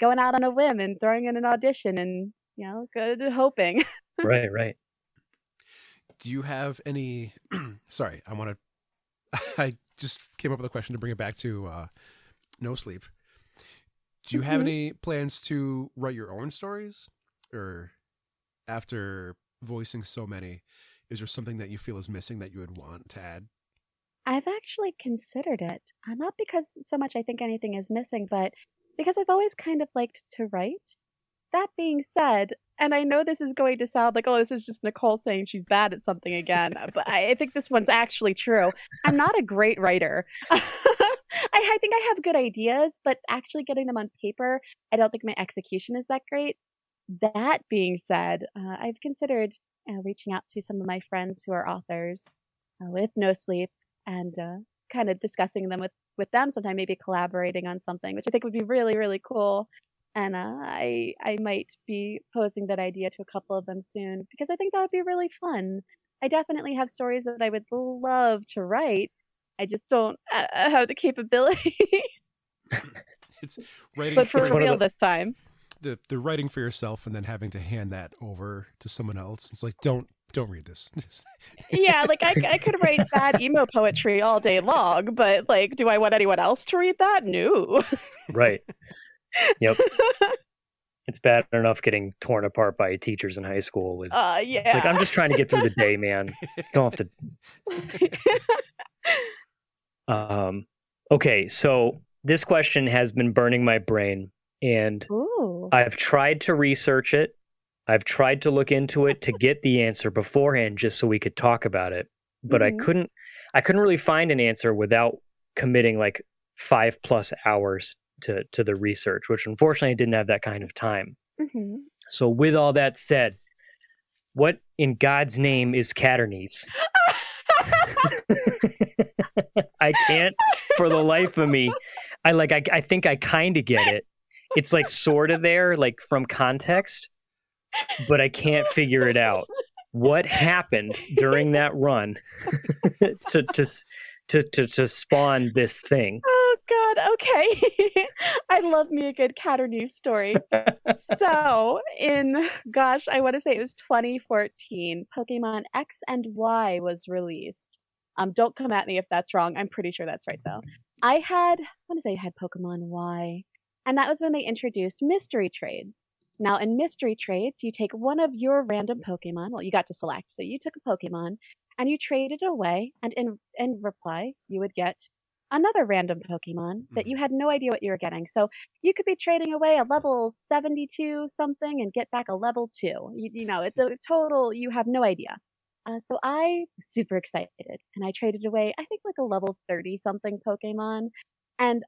going out on a whim and throwing in an audition and good hoping. Right. Do you have any? Sorry, I just came up with a question to bring it back to NoSleep. Do you have any plans to write your own stories, or after voicing so many, is there something that you feel is missing that you would want to add? I've actually considered it. Not because so much I think anything is missing, but because I've always kind of liked to write. That being said, and I know this is going to sound like, oh, this is just Nicole saying she's bad at something again, but I think this one's actually true. I'm not a great writer. I think I have good ideas, but actually getting them on paper, I don't think my execution is that great. That being said, I've considered reaching out to some of my friends who are authors with NoSleep and kind of discussing them with them sometime, maybe collaborating on something, which I think would be really, really cool. And I might be posing that idea to a couple of them soon because I think that would be really fun. I definitely have stories that I would love to write. I just don't have the capability. It's writing, but for real this time. The writing for yourself and then having to hand that over to someone else. It's like, don't read this. Yeah, like I could write bad emo poetry all day long, but like, do I want anyone else to read that? No. Right. Yep. It's bad enough getting torn apart by teachers in high school. Yeah. It's like, I'm just trying to get through the day, man. You don't have to. Okay, so this question has been burning my brain, and Ooh. I've tried to research it. I've tried to look into it to get the answer beforehand just so we could talk about it. But I couldn't really find an answer without committing like 5+ hours to the research, which unfortunately I didn't have that kind of time. Mm-hmm. So with all that said, what in God's name is Catternese? I can't for the life of me. I think I kind of get it. It's like sort of there, like from context, but I can't figure it out. What happened during that run to spawn this thing? Oh God, okay. I love me a good Catternese story. So I want to say it was 2014, Pokemon X and Y was released. Don't come at me if that's wrong. I'm pretty sure that's right though. I want to say I had Pokemon Y, and that was when they introduced mystery trades. Now in mystery trades, you take one of your random Pokemon. Well, you got to select, so you took a Pokemon and you traded it away, and in reply, you would get another random Pokemon that you had no idea what you were getting. So you could be trading away a level 72 something and get back a level 2. You know, it's a total, you have no idea. So I was super excited, and I traded away, I think like a level 30 something Pokemon. And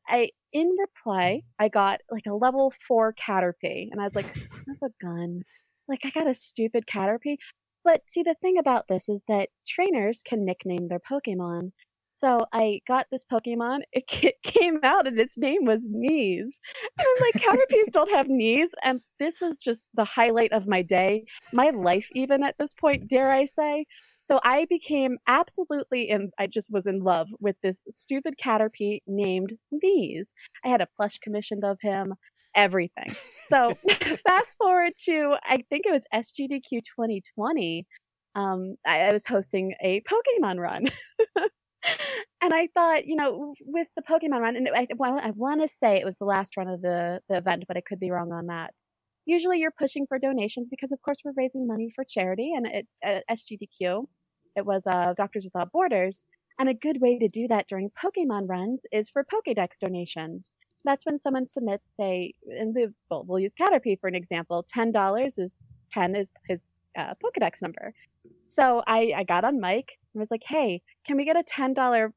in reply, I got like a level 4 Caterpie, and I was like, son of a gun. Like, I got a stupid Caterpie. But see, the thing about this is that trainers can nickname their Pokemon. So I got this Pokemon, it came out and its name was Knees. And I'm like, Caterpies don't have knees. And this was just the highlight of my day, my life even at this point, dare I say. So I became I just was in love with this stupid Caterpie named Knees. I had a plush commissioned of him, everything. So fast forward to, I think it was SGDQ 2020. I was hosting a Pokemon run. And I thought, with the Pokemon run, and I want to say it was the last run of the event, but I could be wrong on that. Usually you're pushing for donations because, of course, we're raising money for charity. And at SGDQ, it was Doctors Without Borders. And a good way to do that during Pokemon runs is for Pokédex donations. That's when someone submits, we'll use Caterpie for an example. $10 is his Pokédex number. So I got on mic and was like, hey, can we get a $10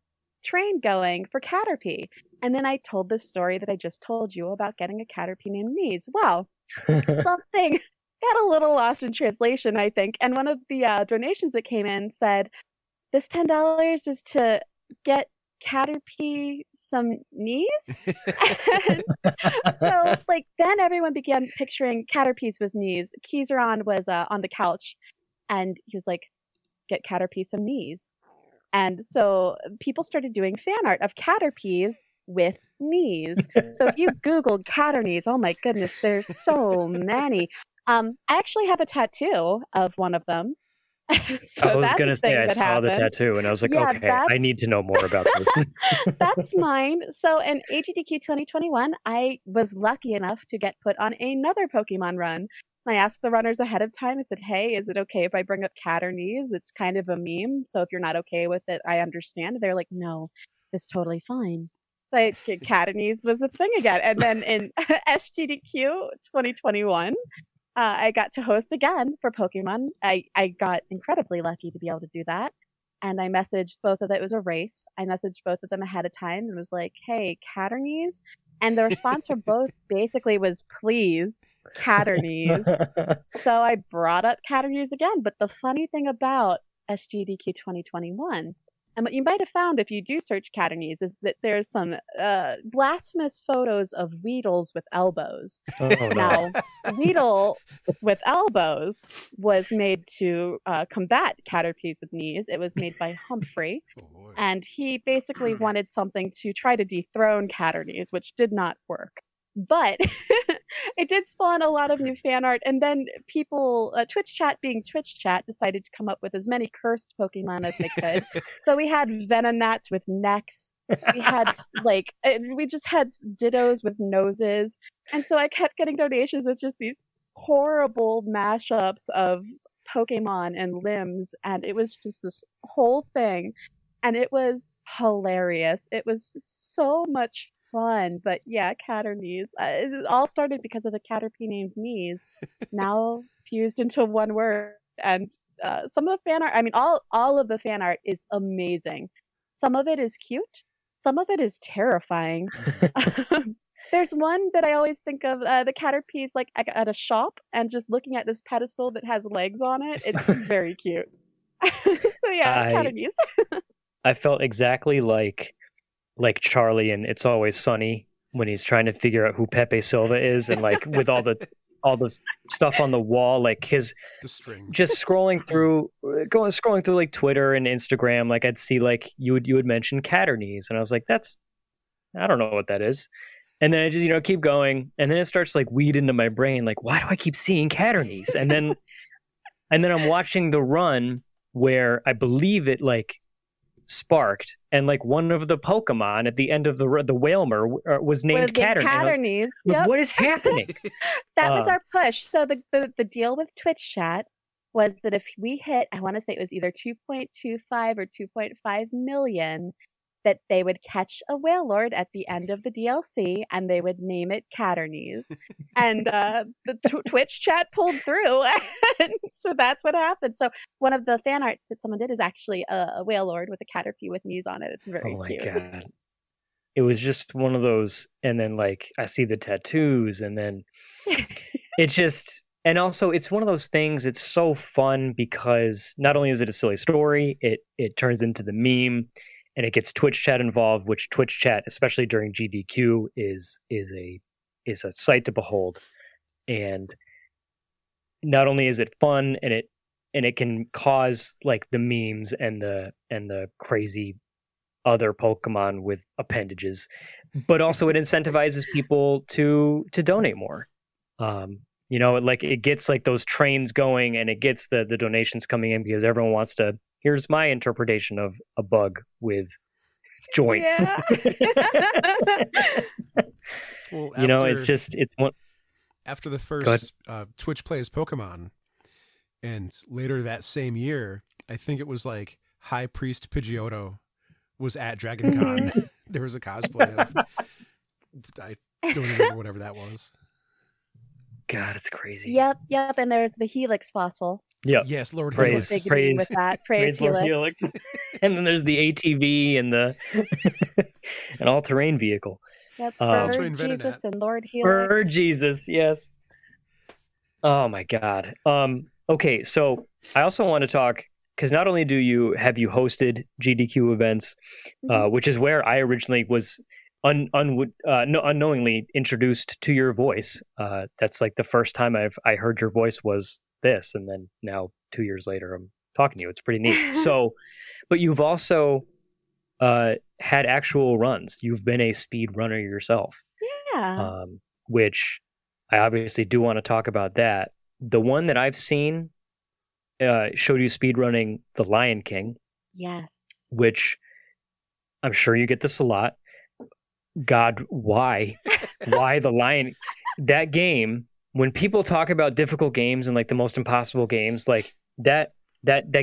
train going for Caterpie? And then I told the story that I just told you about getting a Caterpie named Knees. Well, something got a little lost in translation, I think. And one of the donations that came in said, this $10 is to get Caterpie some knees. And so then everyone began picturing Caterpies with knees. Keyseron was on the couch, and he was like, get Caterpie some knees. And so people started doing fan art of Caterpies with knees. So if you Googled Catternese, oh my goodness, there's so many. I actually have a tattoo of one of them. So I was going to say, I saw the tattoo and I was like, okay, I need to know more about this. That's mine. So in AGDQ 2021, I was lucky enough to get put on another Pokemon run. I asked the runners ahead of time. I said, hey, is it okay if I bring up cat or knees? It's kind of a meme. So if you're not okay with it, I understand. They're like, no, it's totally fine. Like cat or knees was a thing again. And then in SGDQ 2021, I got to host again for Pokemon. I got incredibly lucky to be able to do that. And I messaged both of them. It was a race. I messaged both of them ahead of time and was like, hey, cat or knees? And the response from both basically was, please, cat or knees. So I brought up cat or knees again. But the funny thing about SGDQ 2021, and what you might have found if you do search cat or knees, is that there's some blasphemous photos of Weedles with elbows. Oh, now, Weedle with elbows was made to combat Caterpies with knees. It was made by Humphrey. And he basically wanted something to try to dethrone Caternies, which did not work. But it did spawn a lot of new fan art. And then people, Twitch chat being Twitch chat, decided to come up with as many cursed Pokemon as they could. So we had Venonats with necks. We had we just had Dittos with noses. And so I kept getting donations with just these horrible mashups of Pokemon and limbs. And it was just this whole thing. And it was hilarious. It was so much fun. But yeah, cat or knees. It all started because of the Caterpie named Knees, now fused into one word. And some of the fan art, I mean, all of the fan art is amazing. Some of it is cute. Some of it is terrifying. There's one that I always think of, the Caterpie's like at a shop and just looking at this pedestal that has legs on it. It's very cute. So yeah, cat or knees. I felt exactly like Charlie in It's Always Sunny when he's trying to figure out who Pepe Silva is, and like with all the stuff on the wall, like his just scrolling through like Twitter and Instagram, like I'd see like you would mention cat or knees, and I was like, I don't know what that is. And then I just keep going, and then it starts like weed into my brain, like why do I keep seeing cat or knees? And then I'm watching the run where I believe it like sparked, and like one of the Pokemon at the end of the Whalmer was named cat or knees. Yep. What is happening? That was our push. So the deal with Twitch chat was that if we hit, I want to say it was either 2.25 or 2.5 million, that they would catch a Wailord at the end of the DLC and they would name it Caternies. And the Twitch chat pulled through. And so that's what happened. So one of the fan arts that someone did is actually a Wailord with a Caterpie with knees on it. It's very cute. Oh my God. It was just one of those. And then like I see the tattoos, and then it just, and also it's one of those things. It's so fun because not only is it a silly story, it turns into the meme. And it gets Twitch chat involved, which Twitch chat, especially during GDQ, is a sight to behold. And not only is it fun, and it can cause like the memes and the crazy other Pokemon with appendages, but also it incentivizes people to donate more. Like it gets like those trains going, and it gets the donations coming in because everyone wants to. Here's my interpretation of a bug with joints. Yeah. Well, it's one. After the first Twitch Plays Pokemon, and later that same year, I think it was like High Priest Pidgeotto was at Dragon Con. There was a cosplay of, I don't remember whatever that was. God, it's crazy. Yep. And there's the Helix fossil. Yeah. Yes, Lord Praise Helix. With that. Praise Lord Helix. And then there's the ATV and the an all-terrain vehicle. Yep. Bird Jesus and Lord Helix. Bird Jesus, yes. Oh my God. Okay, so I also want to talk, because not only have you hosted Gdq events, which is where I originally was unknowingly introduced to your voice. That's like the first time I heard your voice was this, and then now 2 years later I'm talking to you. It's pretty neat. So, but you've also had actual runs. You've been a speed runner yourself. Yeah. Which I obviously do want to talk about that. The one that I've seen showed you speed running The Lion King. Yes. Which I'm sure you get this a lot. God, why? Why The Lion? That game when people talk about difficult games and like the most impossible games, like that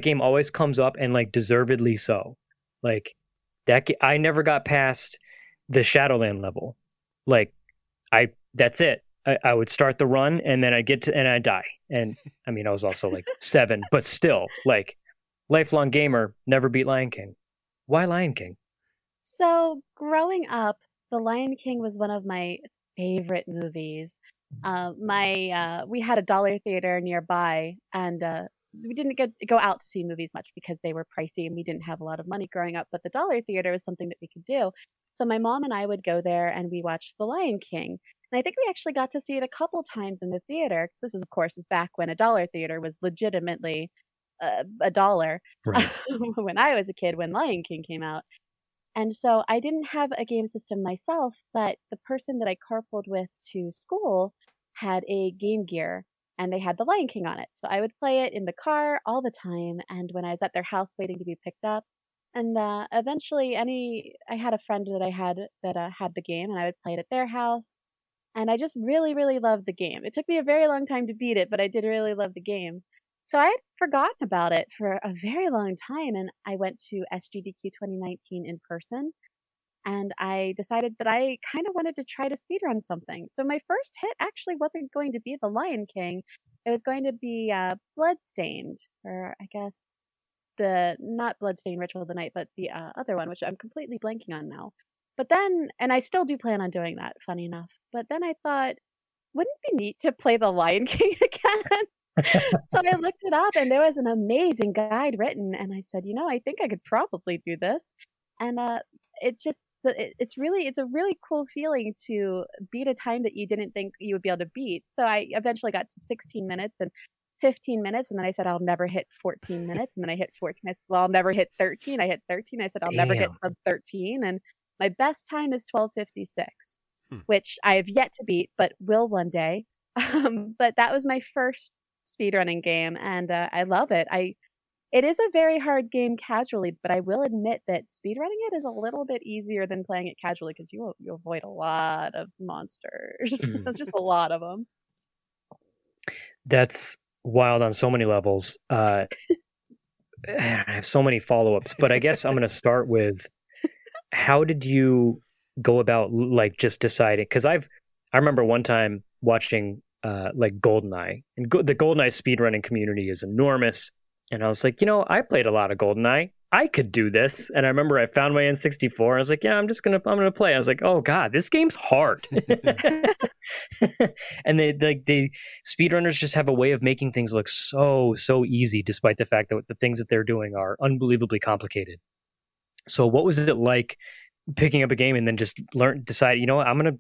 game always comes up, and like deservedly so. Like I never got past the Shadowland level. Like that's it. I would start the run and then I'd die. And I mean, I was also like 7, but still, like, lifelong gamer, never beat Lion King. Why Lion King? So growing up, The Lion King was one of my favorite movies. We had a dollar theater nearby, and we didn't go out to see movies much because they were pricey and we didn't have a lot of money growing up. But the dollar theater was something that we could do. So my mom and I would go there and we watched The Lion King. And I think we actually got to see it a couple times in the theater, because this is, of course, back when a dollar theater was legitimately a dollar. Right. When I was a kid, when Lion King came out. And so I didn't have a game system myself, but the person that I carpooled with to school had a Game Gear, and they had The Lion King on it. So I would play it in the car all the time, and when I was at their house waiting to be picked up. And eventually, I had a friend that I had that had the game, and I would play it at their house. And I just really, really loved the game. It took me a very long time to beat it, but I did really love the game. So I had forgotten about it for a very long time, and I went to SGDQ 2019 in person, and I decided that I kind of wanted to try to speedrun something. So my first hit actually wasn't going to be The Lion King. It was going to be Bloodstained, or I guess not Bloodstained Ritual of the Night, but the other one, which I'm completely blanking on now. But then, and I still do plan on doing that, funny enough. But then I thought, wouldn't it be neat to play The Lion King again? So I looked it up, and there was an amazing guide written, and I said, I think I could probably do this. And it's a really cool feeling to beat a time that you didn't think you would be able to beat. So I eventually got to 16 minutes and 15 minutes, and then I said I'll never hit 14 minutes, and then I hit 14. I said, well, I'll never hit 13. I hit 13. I said I'll never get sub 13, and my best time is 12:56, which I have yet to beat, but will one day. But that was my first speedrunning game, and I love it. It is a very hard game casually, but I will admit that speedrunning it is a little bit easier than playing it casually, because you avoid a lot of monsters. Just a lot of them. That's wild on so many levels. I have so many follow-ups, but I guess I'm going to start with, how did you go about like just deciding? Because I remember one time watching like GoldenEye, and the GoldenEye speedrunning community is enormous, and I was like, I played a lot of GoldenEye, I could do this. And I remember I found my N64. I was like, yeah, I'm gonna play. I was like, oh god, this game's hard. And they speedrunners just have a way of making things look so easy, despite the fact that the things that they're doing are unbelievably complicated. So what was it like picking up a game and then just decide, I'm gonna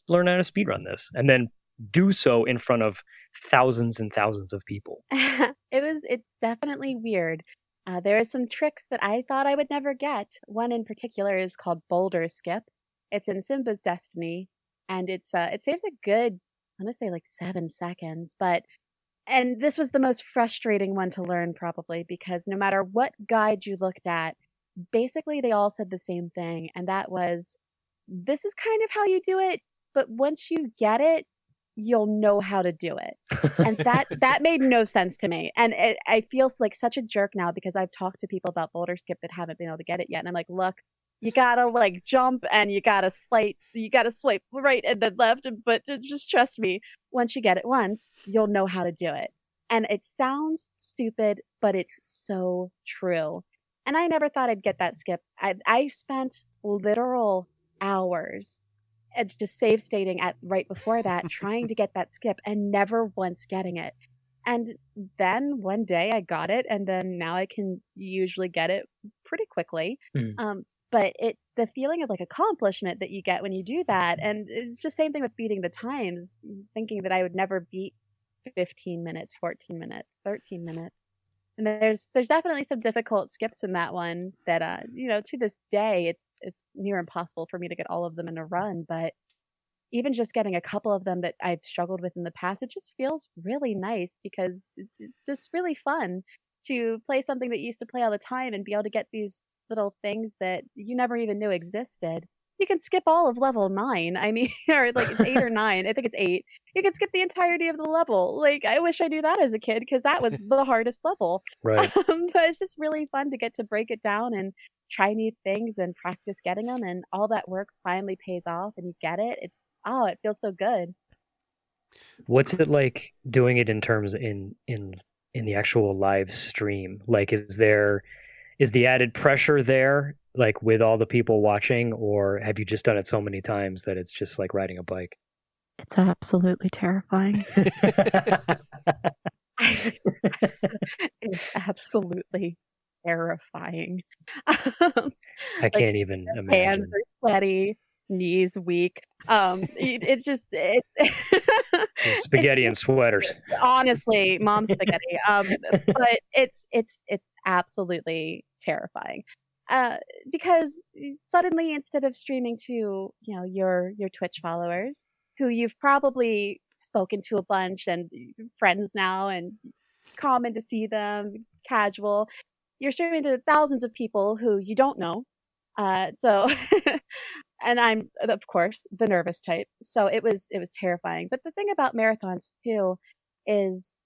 learn how to speedrun this, and then do so in front of thousands and thousands of people? It's definitely weird. There are some tricks that I thought I would never get. One in particular is called Boulder Skip. It's in Simba's Destiny, and it saves a good, I want to say like 7 seconds, and this was the most frustrating one to learn, probably, because no matter what guide you looked at, basically they all said the same thing, and that was, this is kind of how you do it, but once you get it, you'll know how to do it. And that made no sense to me, and I feel like such a jerk now, because I've talked to people about Boulder Skip that haven't been able to get it yet, and I'm like, look, you gotta like jump, and you gotta swipe right and then left, but just trust me, once you get it once, you'll know how to do it. And it sounds stupid, but it's so true. And I never thought I'd get that skip. I spent literal hours just save stating at right before that, trying to get that skip, and never once getting it. And then one day I got it, and then now I can usually get it pretty quickly. But the feeling of like accomplishment that you get when you do that, and it's just same thing with beating the times, thinking that I would never beat 15 minutes, 14 minutes, 13 minutes. And there's definitely some difficult skips in that one that to this day it's near impossible for me to get all of them in a run, but even just getting a couple of them that I've struggled with in the past, it just feels really nice, because it's just really fun to play something that you used to play all the time and be able to get these little things that you never even knew existed. you can skip all of level 9. I mean, or like it's 8 or 9. I think it's 8. You can skip the entirety of the level. Like, I wish I knew that as a kid because that was the hardest level. Right. But it's just really fun to get to break it down and try new things and practice getting them, and all that work finally pays off and you get it. It feels so good. What's it like doing it in terms in the actual live stream? Like, is the added pressure there, like with all the people watching, or have you just done it so many times that it's just like riding a bike? It's absolutely terrifying. It's absolutely terrifying. I can't even imagine. Hands are sweaty, knees weak. It's just spaghetti and sweaters. Honestly, mom's spaghetti. But it's absolutely terrifying. Because suddenly, instead of streaming to your Twitch followers, who you've probably spoken to a bunch and friends now and common to see them, casual, you're streaming to thousands of people who you don't know. So and I'm, of course, the nervous type. So it was terrifying. But the thing about marathons too is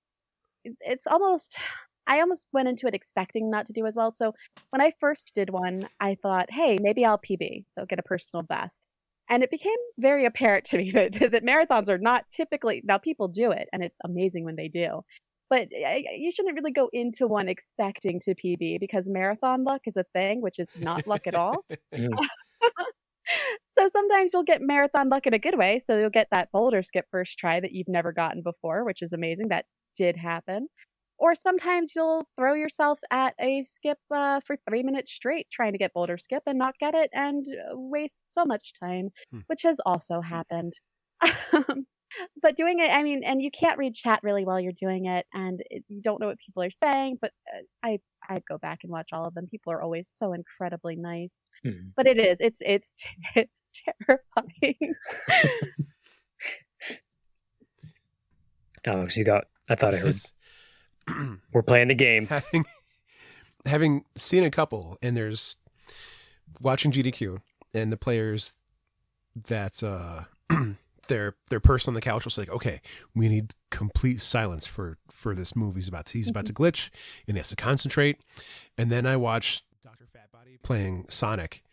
I almost went into it expecting not to do as well. So when I first did one, I thought, hey, maybe I'll PB, so get a personal best. And it became very apparent to me that marathons are not typically, now people do it, and it's amazing when they do. But you shouldn't really go into one expecting to PB, because marathon luck is a thing, which is not luck at all. So sometimes you'll get marathon luck in a good way. So you'll get that boulder skip first try that you've never gotten before, which is amazing. That did happen. Or sometimes you'll throw yourself at a skip for 3 minutes straight trying to get boulder skip and not get it and waste so much time, which has also happened. But doing it, I mean, and you can't read chat really while you're doing it, and you don't know what people are saying, but I'd go back and watch all of them. People are always so incredibly nice. But it's terrifying. Alex, I thought I heard. We're playing the game. Having seen a couple, and there's watching GDQ and the players that their person on the couch was like, okay, we need complete silence for this movie. He's about to glitch and he has to concentrate. And then I watch Dr. Fatbody playing Sonic,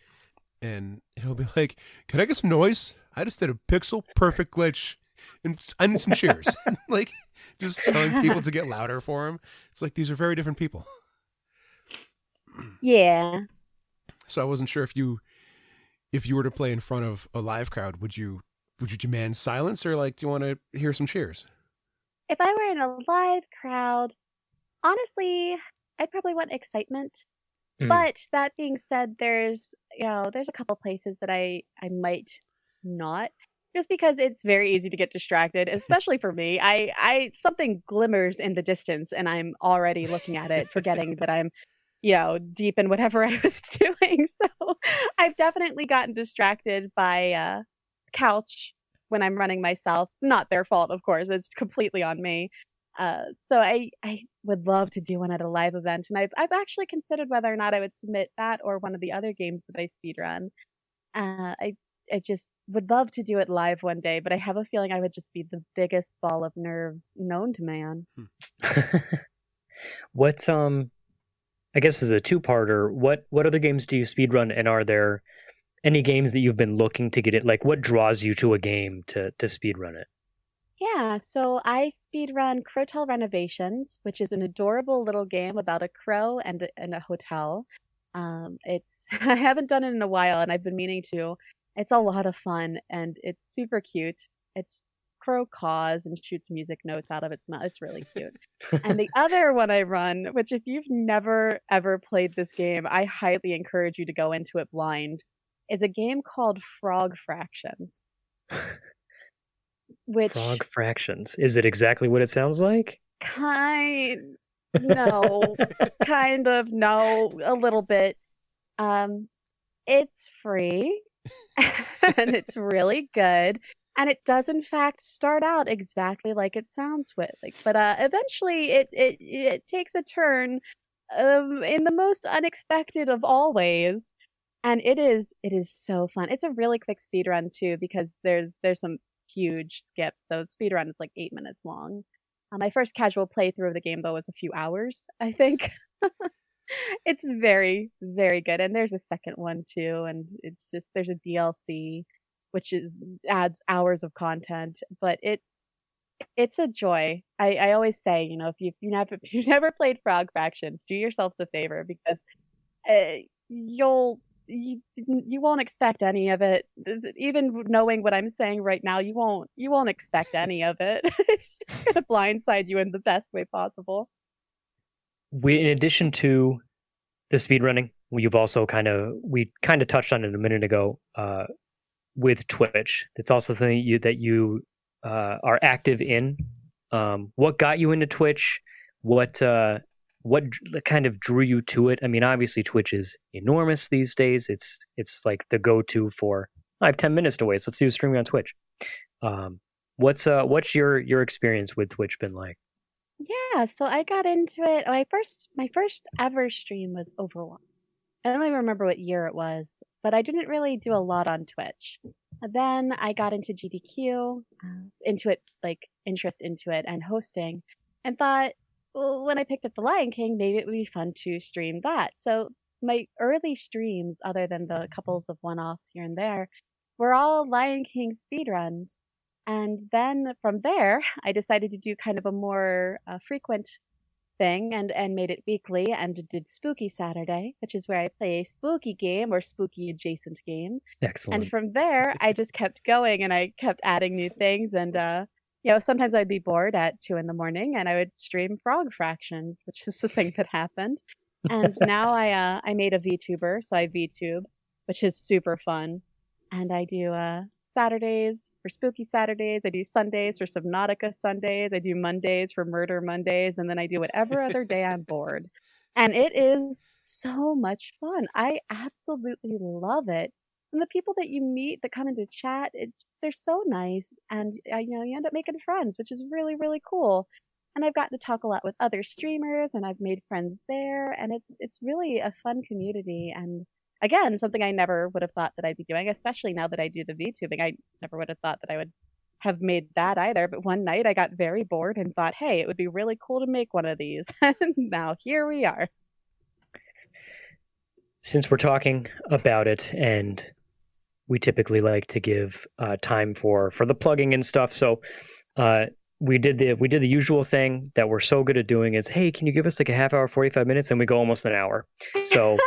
and he'll be like, can I get some noise? I just did a pixel perfect glitch and I need some cheers. Like, just telling people to get louder for him. It's like, these are very different people. Yeah. So I wasn't sure if you were to play in front of a live crowd, would you demand silence, or like, do you want to hear some cheers? If I were in a live crowd, honestly, I'd probably want excitement. But that being said, there's a couple places that I might not, just because it's very easy to get distracted, especially for me. I something glimmers in the distance and I'm already looking at it, forgetting that I'm deep in whatever I was doing. So I've definitely gotten distracted by couch when I'm running myself. Not their fault, of course. It's completely on me. So I would love to do one at a live event, and I've actually considered whether or not I would submit that or one of the other games that I speedrun. I just would love to do it live one day, but I have a feeling I would just be the biggest ball of nerves known to man. What's I guess as a two-parter, what other games do you speedrun, and are there any games that you've been looking to get it? Like, what draws you to a game to speedrun it? Yeah, so I speedrun Crowtel Renovations, which is an adorable little game about a crow and a hotel. It's I haven't done it in a while, and I've been meaning to. It's a lot of fun, and it's super cute. It's crow caws and shoots music notes out of its mouth. It's really cute. And the other one I run, which if you've never ever played this game, I highly encourage you to go into it blind, is a game called Frog Fractions. Frog Fractions. Is it exactly what it sounds like? No, kind of, no, a little bit. It's free and it's really good. And it does in fact start out exactly like it sounds but eventually it takes a turn in the most unexpected of all ways. And it is so fun. It's a really quick speed run too, because there's some huge skips. So speed run is like 8 minutes long. My first casual playthrough of the game though was a few hours, I think. It's very, very good. And there's a second one too, and it's just there's a DLC which adds hours of content, but it's a joy. I always say, if you've never played Frog Fractions, do yourself the favor, because you won't expect any of it. Even knowing what I'm saying right now, you won't expect any of it. It's gonna blindside you in the best way possible. In addition to the speedrunning, we've also we touched on it a minute ago with Twitch. It's also something that you are active in. What got you into Twitch? What kind of drew you to it? I mean, obviously Twitch is enormous these days. It's like the go-to for, I have 10 minutes to waste, let's do a streaming on Twitch. What's your experience with Twitch been like? Yeah, so I got into it. My first ever stream was Overwatch. I don't even remember what year it was, but I didn't really do a lot on Twitch. Then I got into GDQ, into it, like interest into it and hosting, and thought, well, when I picked up The Lion King, maybe it would be fun to stream that. So my early streams, other than the couples of one-offs here and there, were all Lion King speedruns. And then from there, I decided to do kind of a more frequent thing and made it weekly, and did Spooky Saturday, which is where I play a spooky game or spooky adjacent game. Excellent. And from there, I just kept going, and I kept adding new things. And sometimes I'd be bored at 2 a.m, and I would stream Frog Fractions, which is the thing that happened. And now I made a VTuber, so I VTube, which is super fun. And I do Saturdays for Spooky Saturdays. I do Sundays for Subnautica Sundays. I do Mondays for Murder Mondays. And then I do whatever other day I'm bored. And it is so much fun. I absolutely love it. And the people that you meet that come into chat, they're so nice. And, you end up making friends, which is really, really cool. And I've gotten to talk a lot with other streamers, and I've made friends there. And it's really a fun community. And again, something I never would have thought that I'd be doing, especially now that I do the VTubing. I never would have thought that I would have made that either. But one night I got very bored and thought, hey, it would be really cool to make one of these. And now here we are. Since we're talking about it, and we typically like to give time for the plugging and stuff, so we did the usual thing that we're so good at doing is, hey, can you give us like a half hour, 45 minutes? And we go almost an hour. So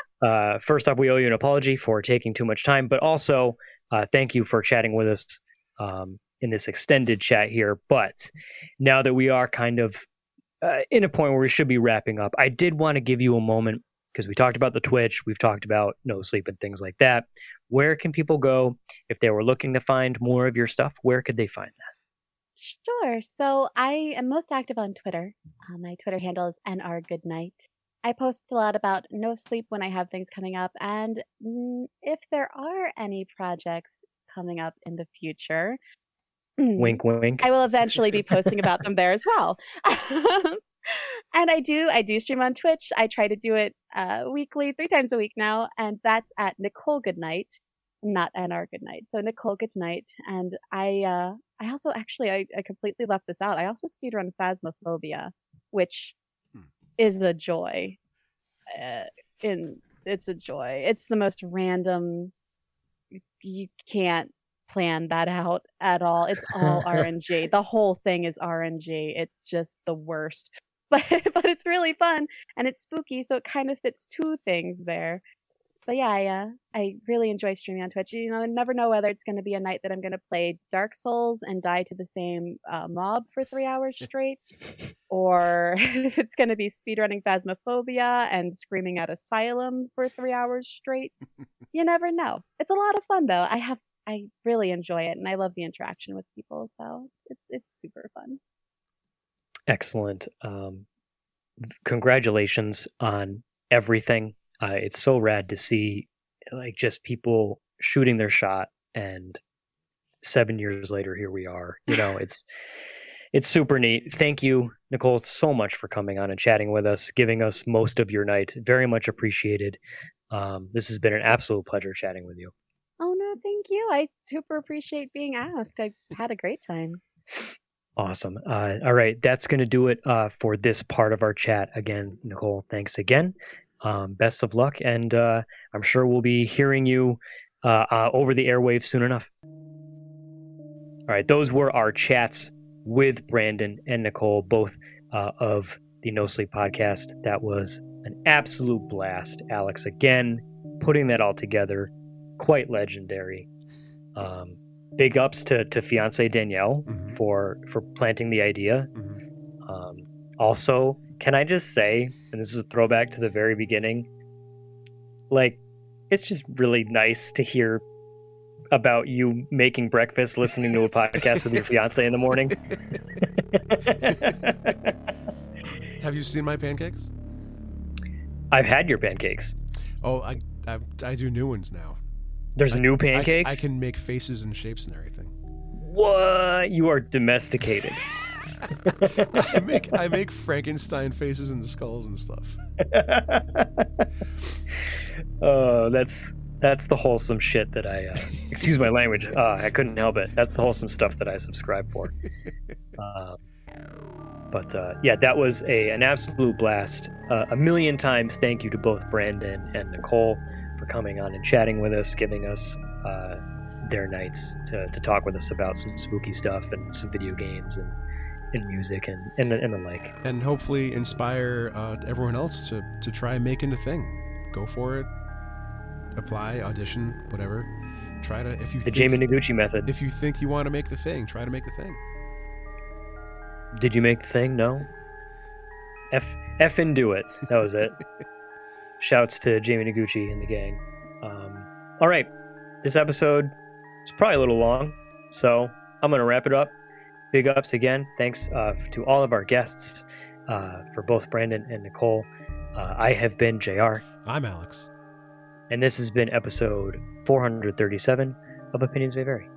first off, we owe you an apology for taking too much time, but also thank you for chatting with us in this extended chat here. But now that we are kind of in a point where we should be wrapping up, I did want to give you a moment, because we talked about the Twitch, we've talked about NoSleep and things like that. Where can people go if they were looking to find more of your stuff? Where could they find that? Sure. So I am most active on Twitter. My Twitter handle is NRGoodnight. I post a lot about NoSleep when I have things coming up, and if there are any projects coming up in the future, wink, wink, I will eventually be posting about them there as well. And I do stream on Twitch. I try to do it weekly, 3 times a week now, and that's at Nicole Goodnight, not NR Goodnight. So Nicole Goodnight. And I also actually I completely left this out. I also speedrun Phasmaphobia, which is a joy. It's a joy. It's the most random. You can't plan that out at all. It's all RNG. The whole thing is RNG. It's just the worst. But it's really fun, and it's spooky, so it kind of fits 2 things there. But yeah, I really enjoy streaming on Twitch. I never know whether it's going to be a night that I'm going to play Dark Souls and die to the same mob for 3 hours straight, or if it's going to be speedrunning Phasmaphobia and screaming at Asylum for 3 hours straight. You never know. It's a lot of fun, though. I really enjoy it, and I love the interaction with people, so it's super fun. Excellent. Congratulations on everything. It's so rad to see, like, just people shooting their shot, and 7 years later, here we are. It's super neat. Thank you, Nicole, so much for coming on and chatting with us, giving us most of your night. Very much appreciated. This has been an absolute pleasure chatting with you. Oh, no, thank you. I super appreciate being asked. I had a great time. Awesome. All right, that's going to do it for this part of our chat. Again, Nicole, thanks again. Best of luck, and I'm sure we'll be hearing you over the airwaves soon enough. All right, those were our chats with Brandon and Nicole, both of the NoSleep podcast. That was an absolute blast. Alex, again, putting that all together, quite legendary. Big ups to fiance Danielle for planting the idea. Also, can I just say, and this is a throwback to the very beginning, like, it's just really nice to hear about you making breakfast, listening to a podcast with your fiance in the morning. Have you seen my pancakes? I've had your pancakes. Oh, I do new ones now. There's new pancakes? I can make faces and shapes and everything. What? You are domesticated. I make Frankenstein faces and skulls and stuff. Oh, that's the wholesome shit that I excuse my language. I couldn't help it. That's the wholesome stuff that I subscribe for. But yeah, that was an absolute blast. A million times thank you to both Brandon and Nicole for coming on and chatting with us, giving us their nights to talk with us about some spooky stuff and some video games and music and the like. And hopefully inspire everyone else to try making a thing. Go for it. Apply, audition, whatever. Try to, if you the Jamie Noguchi method. If you think you want to make the thing, try to make the thing. Did you make the thing? No. F and do it. That was it. Shouts to Jamie Noguchi and the gang. All right, this episode is probably a little long, so I'm gonna wrap it up. Big ups again. Thanks to all of our guests, for both Brandon and Nicole. I have been JR. I'm Alex. And this has been episode 437 of Opinions May Vary.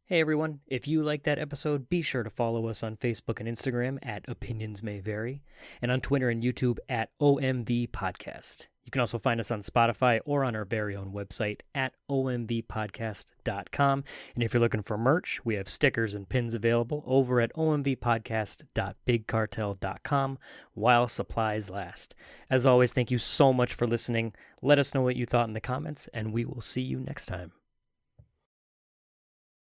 Hey everyone, if you liked that episode, be sure to follow us on Facebook and Instagram at Opinions May Vary, and on Twitter and YouTube at OMV Podcast. You can also find us on Spotify or on our very own website at omvpodcast.com. And if you're looking for merch, we have stickers and pins available over at omvpodcast.bigcartel.com while supplies last. As always, thank you so much for listening. Let us know what you thought in the comments, and we will see you next time.